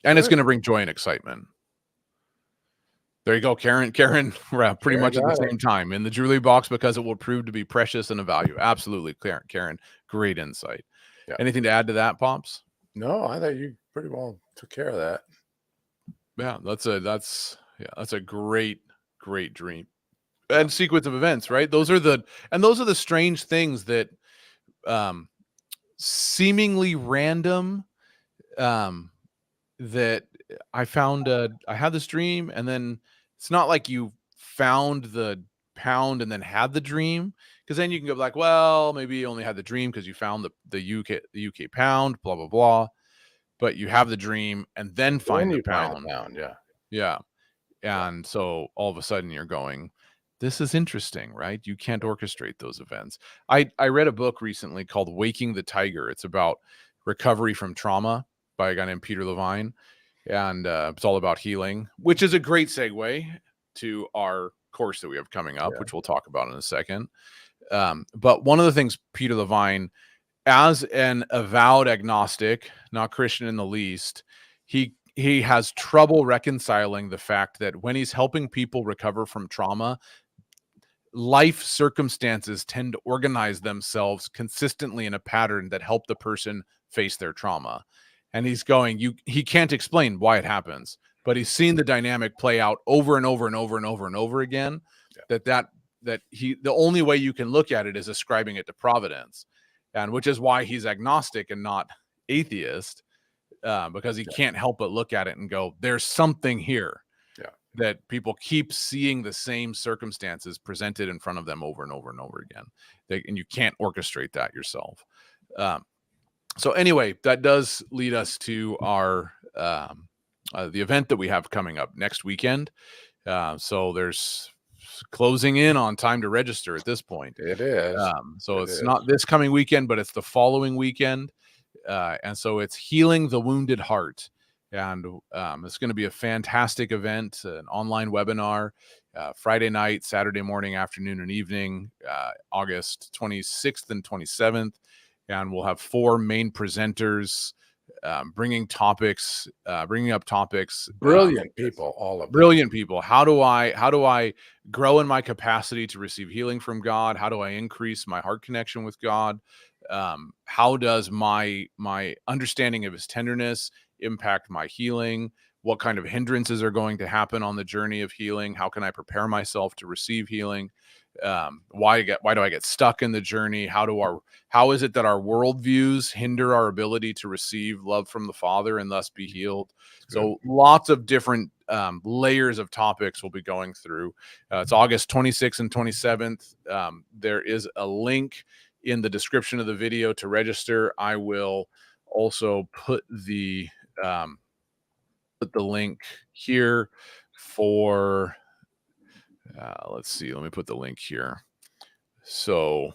And it's Good. going to bring joy and excitement. There you go, Karen. We're pretty Karen much at the got it. same time in the jewelry box, because it will prove to be precious and of value. Absolutely, Karen. Great insight. Yeah. Anything to add to that, Pops? No, I thought you pretty well took care of that. Yeah, that's a great dream Yeah. and sequence of events, right? Those are the strange things that seemingly random, that I found. I had this dream, and then it's not like you found the pound and then had the dream, because then you can go like, well, maybe you only had the dream because you found the UK pound, blah blah blah, but you have the dream and then Then find the you find pound. the pound. Yeah. Yeah. And so all of a sudden you're going, this is interesting, right? You can't orchestrate those events. I read a book recently called Waking the Tiger. It's about recovery from trauma by a guy named Peter Levine. And it's all about healing, which is a great segue to our course that we have coming up, Yeah. which we'll talk about in a second. But one of the things Peter Levine, as an avowed agnostic, not Christian in the least, he has trouble reconciling the fact that when he's helping people recover from trauma, life circumstances tend to organize themselves consistently in a pattern that help the person face their trauma. And he's going, he can't explain why it happens, but he's seen the dynamic play out over and over and over and over and over again. Yeah. The only way you can look at it is ascribing it to providence, and which is why he's agnostic and not atheist, because he can't help but look at it and go, there's something here. Yeah. That people keep seeing the same circumstances presented in front of them over and over and over again. And you can't orchestrate that yourself. So anyway, that does lead us to our the event that we have coming up next weekend. So there's closing in on time to register at this point. It is. So it's not this coming weekend, but it's the following weekend. And so it's Healing the Wounded Heart. And it's going to be a fantastic event, an online webinar, Friday night, Saturday morning, afternoon, and evening, August 26th and 27th. And we'll have 4 main presenters bringing topics, bringing up topics. Brilliant people, all of them. Brilliant people. How do I grow in my capacity to receive healing from God? How do I increase my heart connection with God? How does my understanding of his tenderness impact my healing? What kind of hindrances are going to happen on the journey of healing? How can I prepare myself to receive healing? Why do I get stuck in the journey? How is it that our worldviews hinder our ability to receive love from the Father and thus be healed? So lots of different layers of topics we'll be going through. It's August 26th and 27th. There is a link in the description of the video to register. I will also put the link here for let's see, let me put the link here. So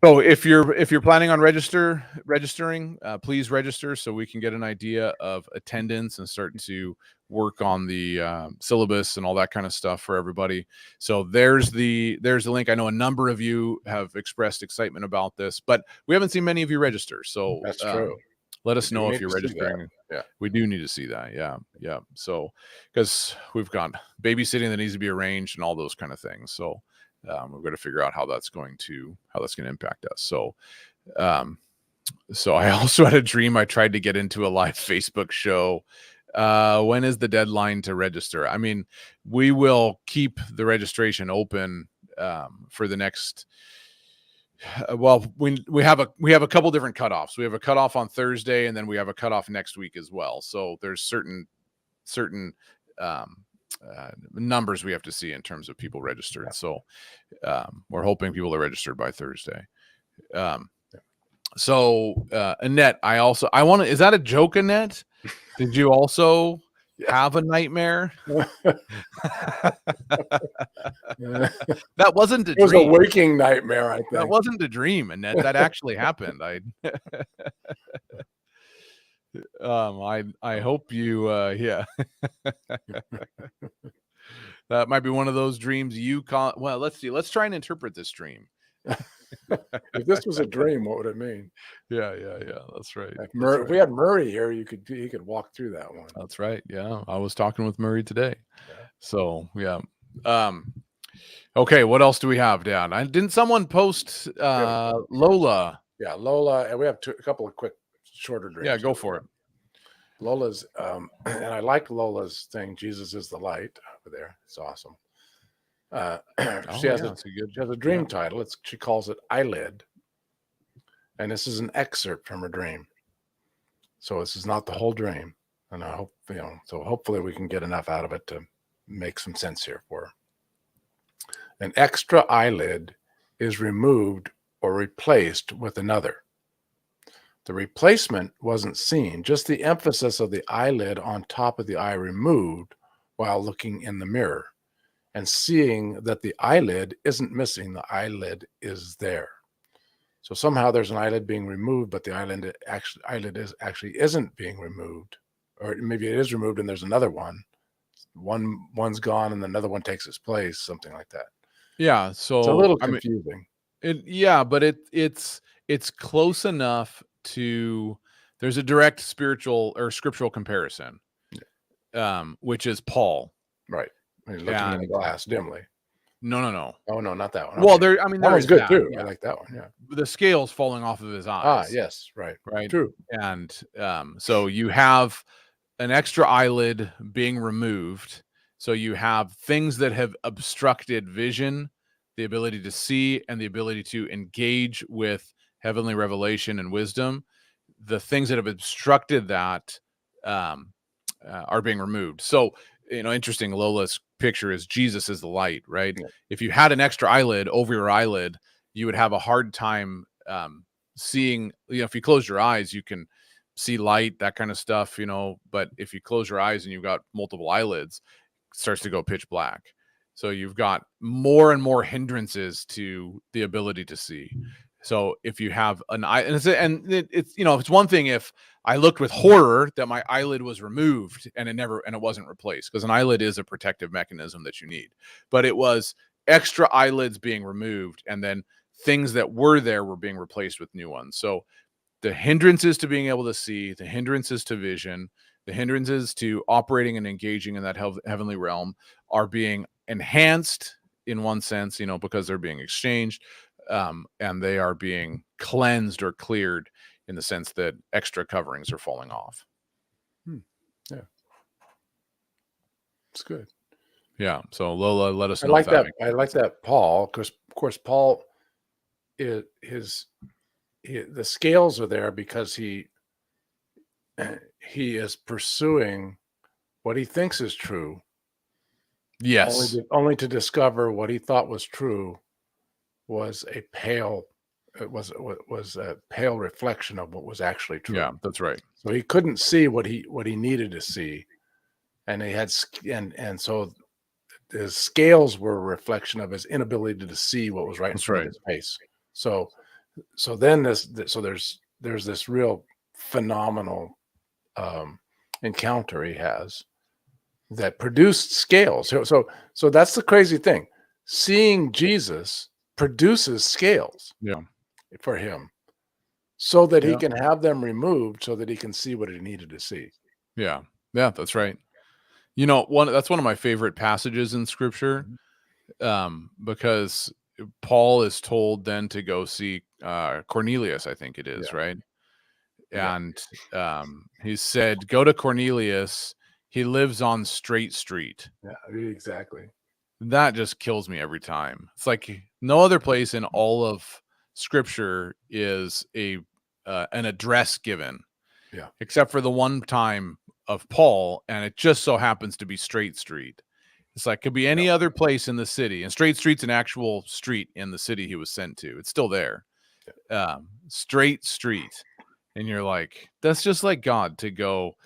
if you're planning on registering, please register so we can get an idea of attendance and start to work on the syllabus and all that kind of stuff for everybody. So there's the link. I know a number of you have expressed excitement about this, but we haven't seen many of you register. So that's true. Let us know if you're registering. Yeah, we do need to see that. Yeah. So because we've got babysitting that needs to be arranged and all those kind of things. So we've got to figure out how that's going to impact us. So I also had a dream. I tried to get into a live Facebook show. When is the deadline to register? I mean, we will keep the registration open for the next. Well, we have a couple different cutoffs. We have a cutoff on Thursday, and then we have a cutoff next week as well. So there's certain numbers we have to see in terms of people registered. So we're hoping people are registered by Thursday. So Annette, is that a joke, Annette? Did you also have a nightmare? That wasn't a dream. It was a waking nightmare, I think. That wasn't a dream, Annette. That actually happened. I hope you yeah. That might be one of those dreams you call. Well, let's see. Let's try and interpret this dream. If this was a dream, what would it mean? Yeah. That's right. If we had Murray here, he could walk through that one. That's right. Yeah, I was talking with Murray today. Yeah. So yeah. Okay, what else do we have, Dan? Didn't someone post Lola? Yeah, Lola, and we have a couple of quick, shorter dreams. Yeah, go for it. Lola's, and I like Lola's thing. Jesus is the light over there. It's awesome. She has a dream title. She calls it Eyelid, and this is an excerpt from her dream. So this is not the whole dream, and I hope So hopefully we can get enough out of it to make some sense here for her. An extra eyelid is removed or replaced with another. The replacement wasn't seen, just the emphasis of the eyelid on top of the eye removed while looking in the mirror and seeing that the eyelid isn't missing, the eyelid is there. So somehow there's an eyelid being removed, but the eyelid actually isn't being removed, or maybe it is removed and there's another one. One's gone and another one takes its place, something like that. Yeah, so it's a little confusing. But it's close enough to. There's a direct spiritual or scriptural comparison, which is Paul, right? He's looking in the glass dimly. No. Oh no, not that one. Well, okay. That one's good too. Yeah. I like that one. Yeah, the scales falling off of his eyes. Yes, right. True. And so you have an extra eyelid being removed. So you have things that have obstructed vision, the ability to see, and the ability to engage with heavenly revelation and wisdom. The things that have obstructed that are being removed. So, interesting. Lola's picture is Jesus is the light, right? Yeah. If you had an extra eyelid over your eyelid, you would have a hard time seeing. If you close your eyes, you can see light, that kind of stuff, But if you close your eyes and you've got multiple eyelids, starts to go pitch black. So you've got more and more hindrances to the ability to see. So if you have an eye, and it's one thing if I looked with horror that my eyelid was removed and it wasn't replaced, because an eyelid is a protective mechanism that you need, but it was extra eyelids being removed and then things that were there were being replaced with new ones. So the hindrances to being able to see, the hindrances to vision, the hindrances to operating and engaging in that heavenly realm are being enhanced in one sense, because they're being exchanged, and they are being cleansed or cleared in the sense that extra coverings are falling off. Yeah, it's good. Yeah. So Lola, let us I know like if that that. makes I like sense. that Paul, because of course Paul, the scales are there because he is pursuing what he thinks is true, Yes. only to discover what he thought was true was a pale was a pale reflection of what was actually true. Yeah, that's right. So he couldn't see what he needed to see, and he had and so his scales were a reflection of his inability to see what was right in That's front of right. his face. So then there's this real phenomenal encounter he has that produced scales. So that's the crazy thing. Seeing Jesus produces scales Yeah. for him so that he Yeah. can have them removed so that he can see what he needed to see. Yeah. Yeah, that's right. That's one of my favorite passages in scripture, because Paul is told then to go see Cornelius, I think it is, Yeah. right? Yeah. And he said, "Go to Cornelius. He lives on Straight Street." Yeah. Exactly. That just kills me every time. It's like no other place in all of scripture is an address given, Yeah. except for the one time of Paul, and it just so happens to be Straight Street. It's like could be Yeah. any other place in the city, and Straight Street's an actual street in the city he was sent to. It's still there. Straight Street, and you're like, that's just like God to go.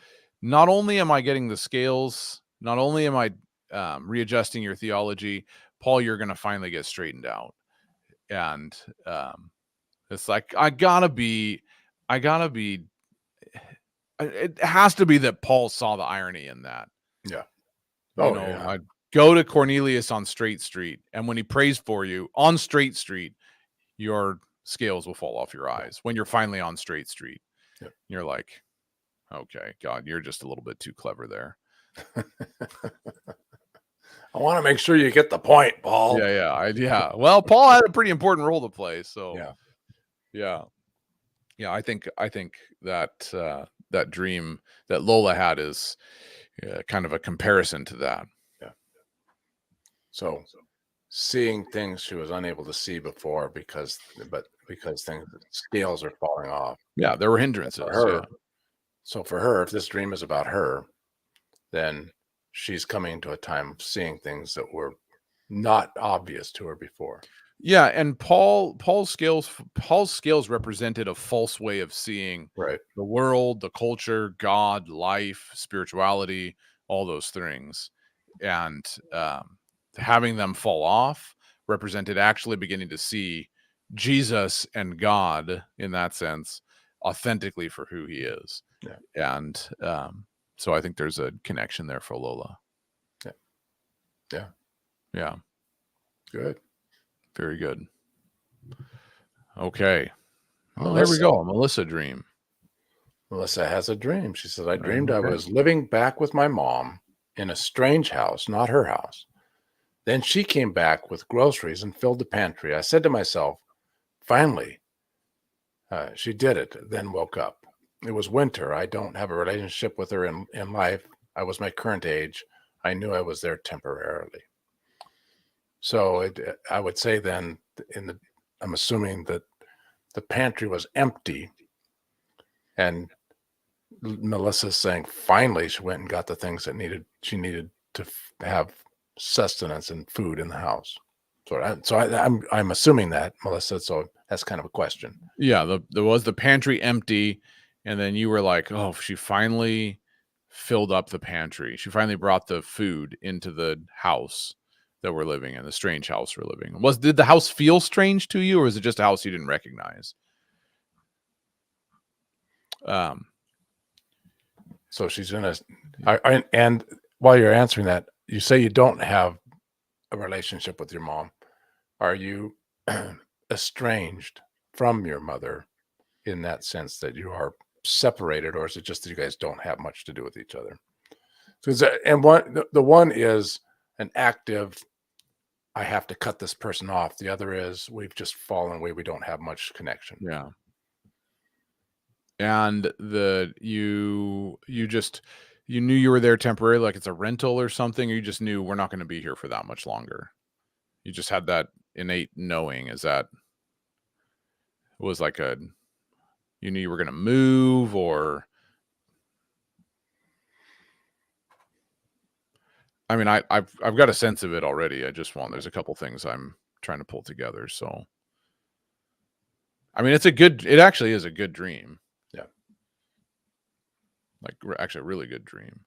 Not only am I getting the scales, not only am I readjusting your theology, Paul, you're going to finally get straightened out, and it's like I gotta be. It has to be that Paul saw the irony in that. Yeah. Oh yeah. I go to Cornelius on Straight Street, and when he prays for you on Straight Street, your scales will fall off your eyes when you're finally on Straight Street. Yeah. You're like, okay, God, you're just a little bit too clever there. I want to make sure you get the point, Paul. Yeah. Well, Paul had a pretty important role to play, so Yeah. I think that that dream that Lola had is kind of a comparison to that. Yeah. So seeing things she was unable to see before because scales are falling off. Yeah, there were hindrances. For her, Yeah. So for her, if this dream is about her, then she's coming to a time of seeing things that were not obvious to her before. Yeah, and Paul's scales represented a false way of seeing Right. the world, the culture, God, life, spirituality, all those things, and having them fall off represented actually beginning to see Jesus and God in that sense authentically for who he is. Yeah. And so I think there's a connection there for Lola. Yeah. Yeah. Yeah. Good. Very good. Okay. Well, there we Melissa. go. Melissa dream. Melissa has a dream. She says, I dreamed I Okay. was living back with my mom in a strange house, not her house. Then she came back with groceries and filled the pantry. I said to myself, finally, she did it, then woke up. It was winter. I don't have a relationship with her in life. I was my current age. I knew I was there temporarily. So I would say then I'm assuming that the pantry was empty, and Melissa's saying finally she went and got the things that she needed to have sustenance and food in the house. So I'm assuming that, Melissa. So that's kind of a question. Yeah, there was the pantry empty, and then you were like, "Oh, she finally filled up the pantry. She finally brought the food into the house that we're living in, the strange house we're living in." Did the house feel strange to you, or is it just a house you didn't recognize? So she's in and while you're answering that, you say you don't have a relationship with your mom. Are you estranged from your mother? in that sense that you are separated, or is it just that you guys don't have much to do with each other? And the one is an active, I have to cut this person off. The other is we've just fallen away. We don't have much connection. Yeah. And you knew you were there temporarily, like it's a rental or something, or you just knew we're not going to be here for that much longer. You just had that innate knowing. Is that was like you knew you were going to move, or I mean, I've got a sense of it already. There's a couple things I'm trying to pull together. So, I mean, it actually is a good dream. Yeah. Like actually a really good dream.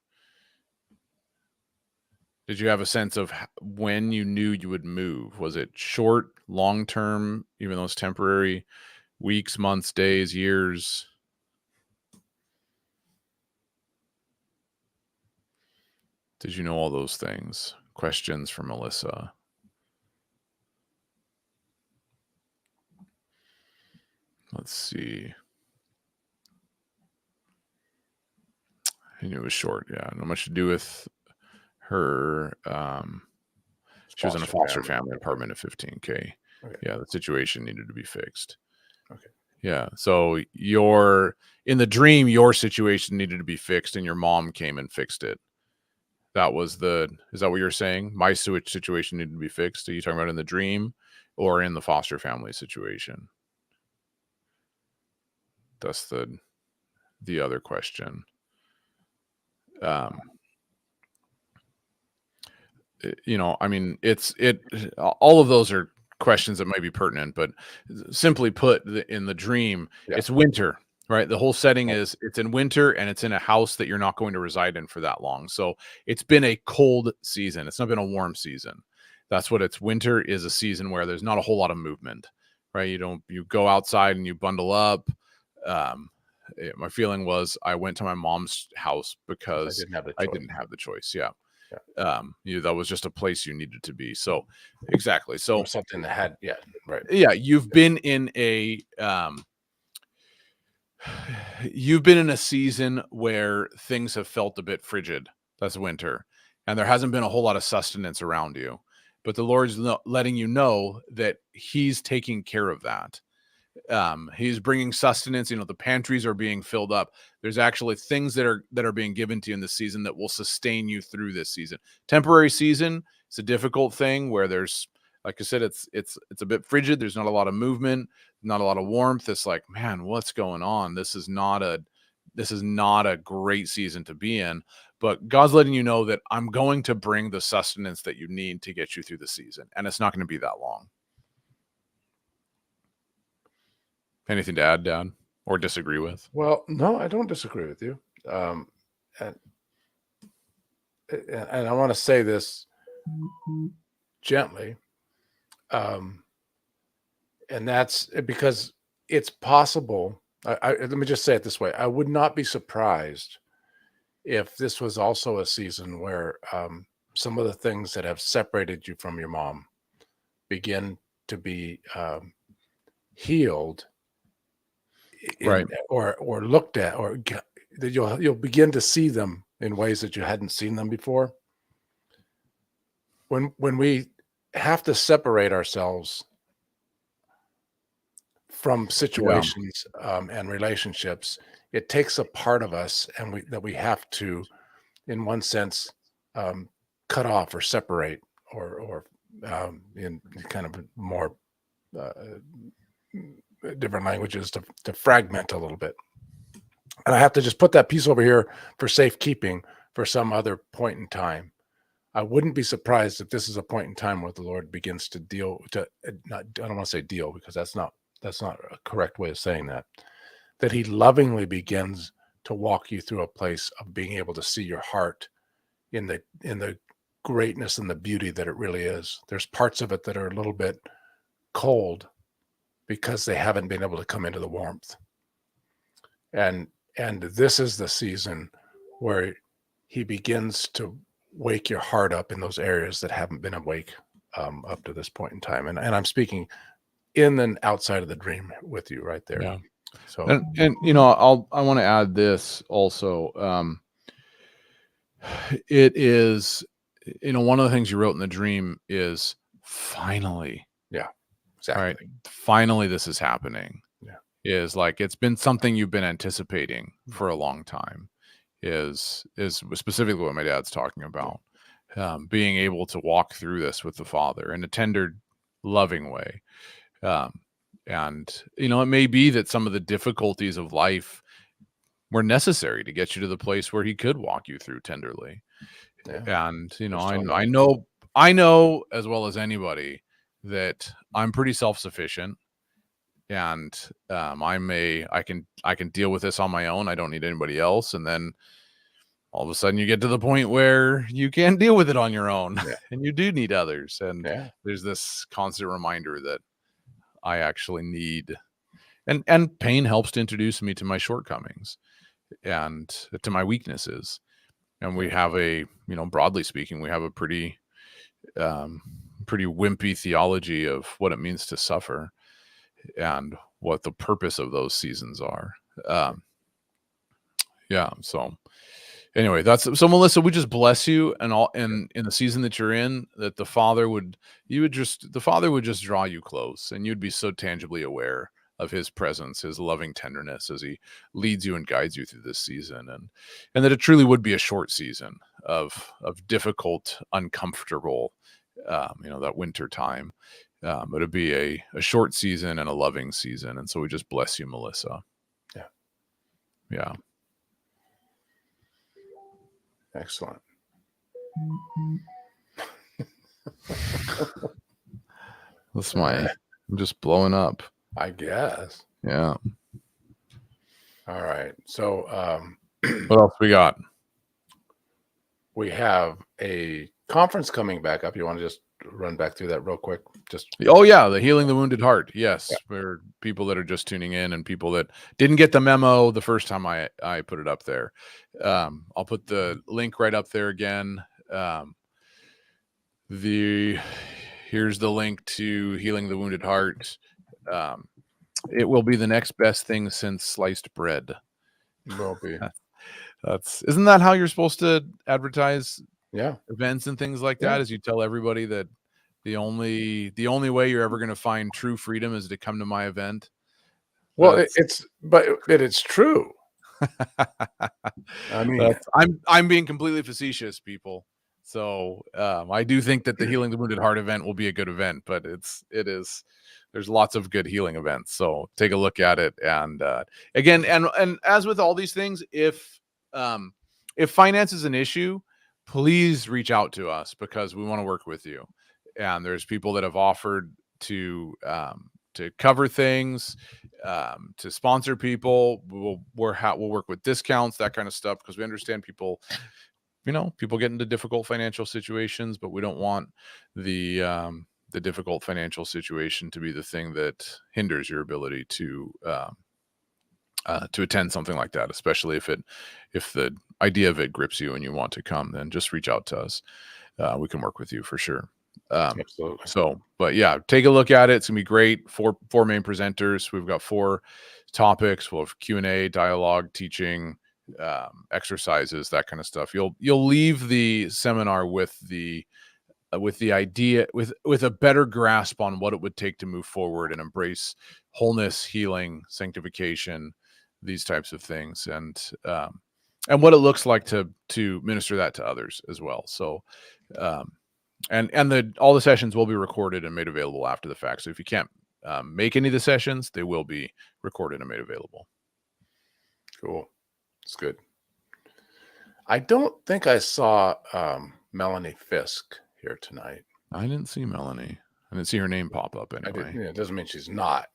Did you have a sense of when you knew you would move? Was it short, long term, even though it's temporary, weeks, months, days, years? Did you know all those things? Questions from Melissa. Let's see. I knew it was short. Yeah, not much to do with her. She was in a foster family apartment at 15K. Okay. Yeah, the situation needed to be fixed. Okay. Yeah. So in the dream, your situation needed to be fixed, and your mom came and fixed it. Is that what you're saying? My situation needed to be fixed. Are you talking about in the dream or in the foster family situation? That's the other question. I mean, all of those are questions that might be pertinent, but simply put, in the dream, it's winter, right? The whole setting is it's in winter, and it's in a house that you're not going to reside in for that long. So it's been a cold season. It's not been a warm season. That's what it's. Winter is a season where there's not a whole lot of movement, right? You go outside and you bundle up. My feeling was I went to my mom's house because I didn't have the choice. Yeah. That was just a place you needed to be. So exactly. So something that had, right. Yeah. You've been in a season where things have felt a bit frigid. That's winter. And there hasn't been a whole lot of sustenance around you, but the Lord's letting you know that he's taking care of that. He's bringing sustenance. The pantries are being filled up. There's actually things that are being given to you in this season that will sustain you through this season. Temporary season, it's a difficult thing where there's, like I said, it's a bit frigid. There's not a lot of movement, not a lot of warmth. It's like, man, what's going on? This is not a great season to be in. But God's letting you know that I'm going to bring the sustenance that you need to get you through the season, and it's not going to be that long. Anything to add, Dad, or disagree with? Well, no, I don't disagree with you. And I want to say this gently. And that's because it's possible. Let me just say it this way. I would not be surprised if this was also a season where some of the things that have separated you from your mom begin to be healed. Right. Or looked at, or that you'll begin to see them in ways that you hadn't seen them before. When we have to separate ourselves from situations and relationships, it takes a part of us, and that we have to, in one sense, cut off or separate, or in kind of more different languages, to fragment a little bit. And I have to just put that piece over here for safekeeping for some other point in time. I wouldn't be surprised if this is a point in time where the Lord begins to I don't want to say deal, because that's not a correct way of saying that he lovingly begins to walk you through a place of being able to see your heart in the greatness and the beauty that it really is. There's parts of it that are a little bit cold because they haven't been able to come into the warmth. And this is the season where he begins to wake your heart up in those areas that haven't been awake up to this point in time. And I'm speaking in and outside of the dream with you right there. Yeah. So And I want to add this also. It is, one of the things you wrote in the dream is finally, yeah, all right, exactly. finally this is happening. Yeah. Is like it's been something you've been anticipating for a long time. Is specifically what my dad's talking about. Being able to walk through this with the Father in a tender, loving way. And it may be that some of the difficulties of life were necessary to get you to the place where he could walk you through tenderly. Yeah. And Just don't I know. know as well as anybody that I'm pretty self-sufficient, and I can deal with this on my own. I don't need anybody else. And then all of a sudden you get to the point where you can't deal with it on your own, Yeah. and you do need others. And Yeah. there's this constant reminder that I actually need, and pain helps to introduce me to my shortcomings and to my weaknesses. And we have broadly speaking, we have a pretty pretty wimpy theology of what it means to suffer and what the purpose of those seasons are. Um, yeah. So anyway, so Melissa, we just bless you and all in the season that you're in, that the Father would just draw you close, and you'd be so tangibly aware of his presence, his loving tenderness as he leads you and guides you through this season, and that it truly would be a short season of difficult, uncomfortable, that winter time. But it'd be a short season and a loving season. And so we just bless you, Melissa. Yeah. Yeah. Excellent. I'm just blowing up. I guess. Yeah. All right. So What else we got? we have a conference coming back up. You want to just run back through that real quick? Oh yeah, the Healing the Wounded Heart. Yes, for people that are just tuning in and people that didn't get the memo the first time I put it up there. I'll put the link right up there again. Here's the link to Healing the Wounded Heart. It will be the next best thing since sliced bread. Will be. Isn't that how you're supposed to advertise events and things like that? Is you tell everybody that the only way you're ever going to find true freedom is to come to my event. Well, it's true. I mean, I'm being completely facetious, people. So I do think that the Healing the Wounded Heart event will be a good event, but there's lots of good healing events. So take a look at it. And again, and as with all these things, if finance is an issue, please reach out to us because we want to work with you. And there's people that have offered to cover things, to sponsor people. We'll work with discounts, that kind of stuff, because we understand people get into difficult financial situations, but we don't want the difficult financial situation to be the thing that hinders your ability to attend something like that, especially if the idea of it grips you and you want to come. Then just reach out to us. We can work with you for sure. Absolutely. So, but yeah, take a look at it. It's gonna be great. Four main presenters. We've got 4 topics. We'll have Q&A, dialogue, teaching, exercises, that kind of stuff. You'll leave the seminar with the idea, with a better grasp on what it would take to move forward and embrace wholeness, healing, sanctification, these types of things, and what it looks like to minister that to others as well. So and all the sessions will be recorded and made available after the fact. So if you can't make any of the sessions, they will be recorded and made available. Cool. It's good. I don't think I saw Melanie Fisk here tonight. I didn't see Melanie. I didn't see her name pop up anyway. It doesn't mean she's not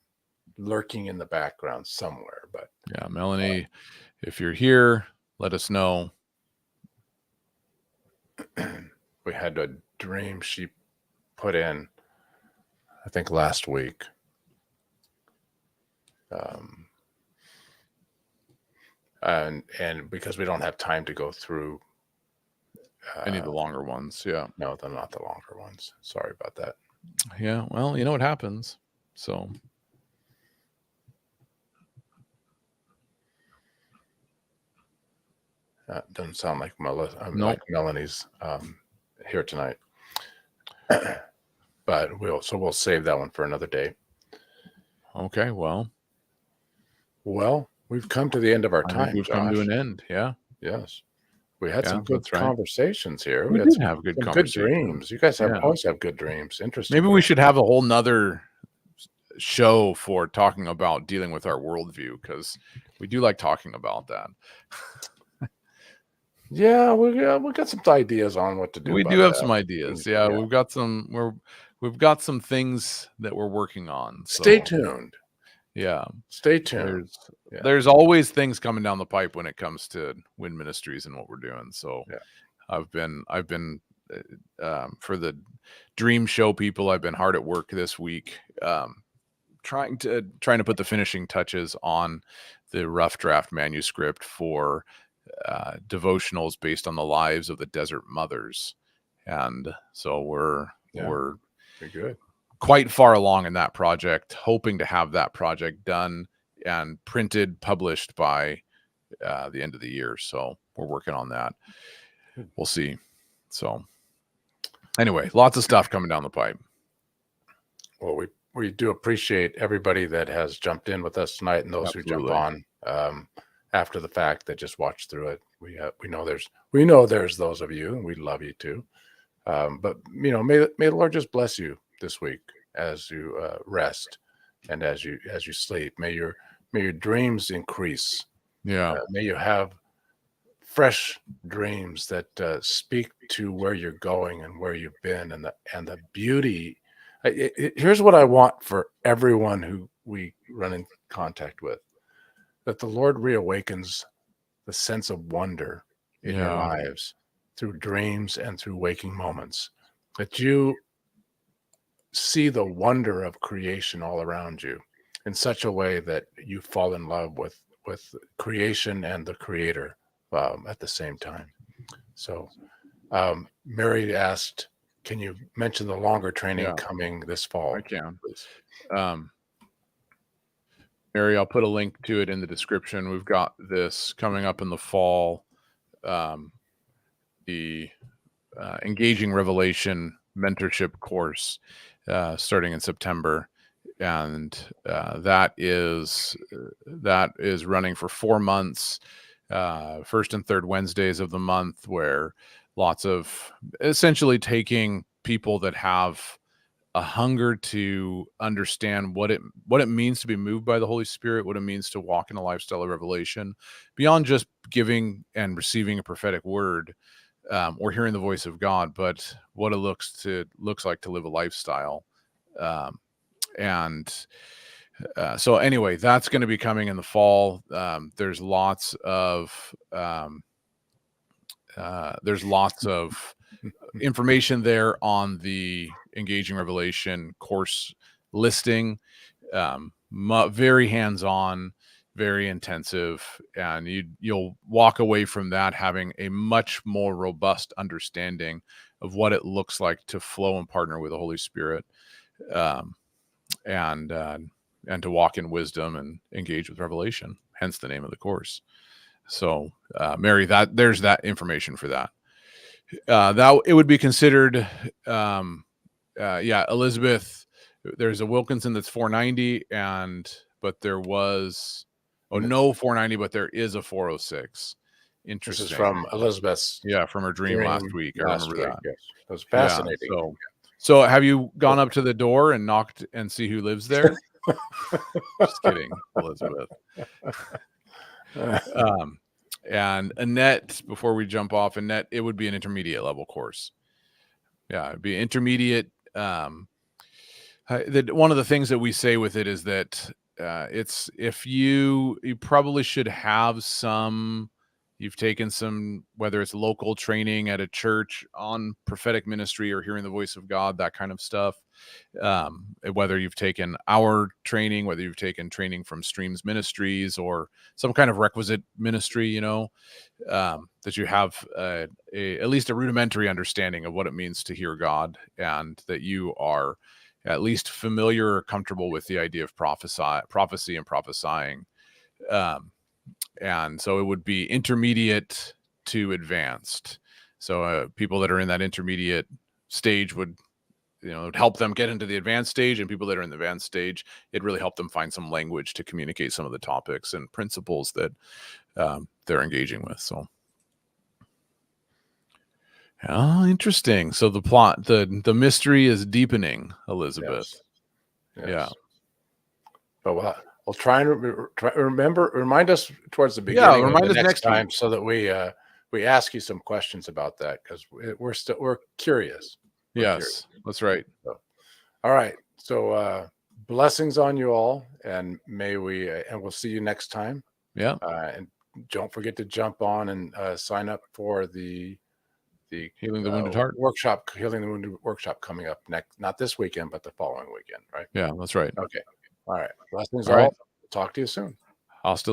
lurking in the background somewhere, but yeah, Melanie, if you're here, let us know. We had a dream she put in, I think last week. And because we don't have time to go through any of the longer ones. Yeah. No, they're not the longer ones. Sorry about that. Yeah. Well, you know what happens. So Doesn't sound like Nope. like Melanie's here tonight. But we'll save that one for another day. Okay, well, we've come to the end of our I time, think we've Josh. come to an end. Yeah. Yes. We had some good that's right. conversations here. We had did some, have good some good conversations. dreams. You guys Yeah. always have good dreams. Interesting. Maybe we should have a whole nother show for talking about dealing with our worldview, because we do like talking about that. Yeah, we got some ideas on what to do. We about do have that. some ideas. Yeah, we've got some things that we're working on. So Stay tuned. Yeah. Stay tuned. There's always things coming down the pipe when it comes to Wind Ministries and what we're doing. So I've been for the Dream Show people, I've been hard at work this week, trying to put the finishing touches on the rough draft manuscript for devotionals based on the lives of the desert mothers. And so we're good. Quite far along in that project, hoping to have that project done and printed, published by the end of the year. So we're working on that. We'll see. So anyway, lots of stuff coming down the pipe. Well, we do appreciate everybody that has jumped in with us tonight, and those who jump on after the fact that just watch through it. We know there's those of you, and we love you too. But may the Lord just bless you this week as you rest and as you sleep. May your dreams increase. Yeah. May you have fresh dreams that speak to where you're going and where you've been, and the beauty. Here's what I want for everyone who we run in contact with: that the Lord reawakens the sense of wonder in your lives through dreams and through waking moments, that you see the wonder of creation all around you in such a way that you fall in love with creation and the Creator at the same time. So Mary asked, can you mention the longer training coming this fall? I can. Mary, I'll put a link to it in the description. We've got this coming up in the fall, the Engaging Revelation mentorship course starting in September. And that is running for 4 months, first and third Wednesdays of the month, where lots of essentially taking people that have a hunger to understand what it means to be moved by the Holy Spirit, what it means to walk in a lifestyle of revelation, beyond just giving and receiving a prophetic word or hearing the voice of God, but what it looks like to live a lifestyle. So anyway, that's going to be coming in the fall. There's lots of information there on the Engaging Revelation course listing. Very hands-on, very intensive, and you'll walk away from that having a much more robust understanding of what it looks like to flow and partner with the Holy Spirit, and to walk in wisdom and engage with revelation, hence the name of the course. So Mary, there's that information for that. That it would be considered, Elizabeth, there's a Wilkinson that's $490, but there was no $490, but there is a $406. Interesting. This is from Elizabeth's from her dream last week. I remember that. Yes. That was fascinating. So have you gone up to the door and knocked and see who lives there? Just kidding, Elizabeth. And Annette, before we jump off, Annette, it would be an intermediate level course. Yeah, it'd be intermediate. One of the things that we say with it is that it's if you probably should have you've taken some, whether it's local training at a church on prophetic ministry or hearing the voice of God, that kind of stuff. Whether you've taken our training, whether you've taken training from Streams Ministries or some kind of requisite ministry, that you have at least a rudimentary understanding of what it means to hear God, and that you are at least familiar or comfortable with the idea of prophecy and prophesying. And so it would be intermediate to advanced. So people that are in that intermediate stage would, help them get into the advanced stage, and people that are in the advanced stage, it really helped them find some language to communicate some of the topics and principles that they're engaging with. So, interesting. So the plot, the mystery is deepening, Elizabeth. Yes. Yeah. But we'll try and remind us towards the beginning remind of the us next time, week. so that we ask you some questions about that, because we're curious. Yes, that's right. So, all right. So blessings on you all, and may we and we'll see you next time. Yeah. And don't forget to jump on and sign up for the Healing the Wounded Heart workshop, Healing the Wounded workshop, coming up next, not this weekend, but the following weekend, right? Yeah, that's right. Okay. All right. Blessings All right. all. Talk to you soon. Hasta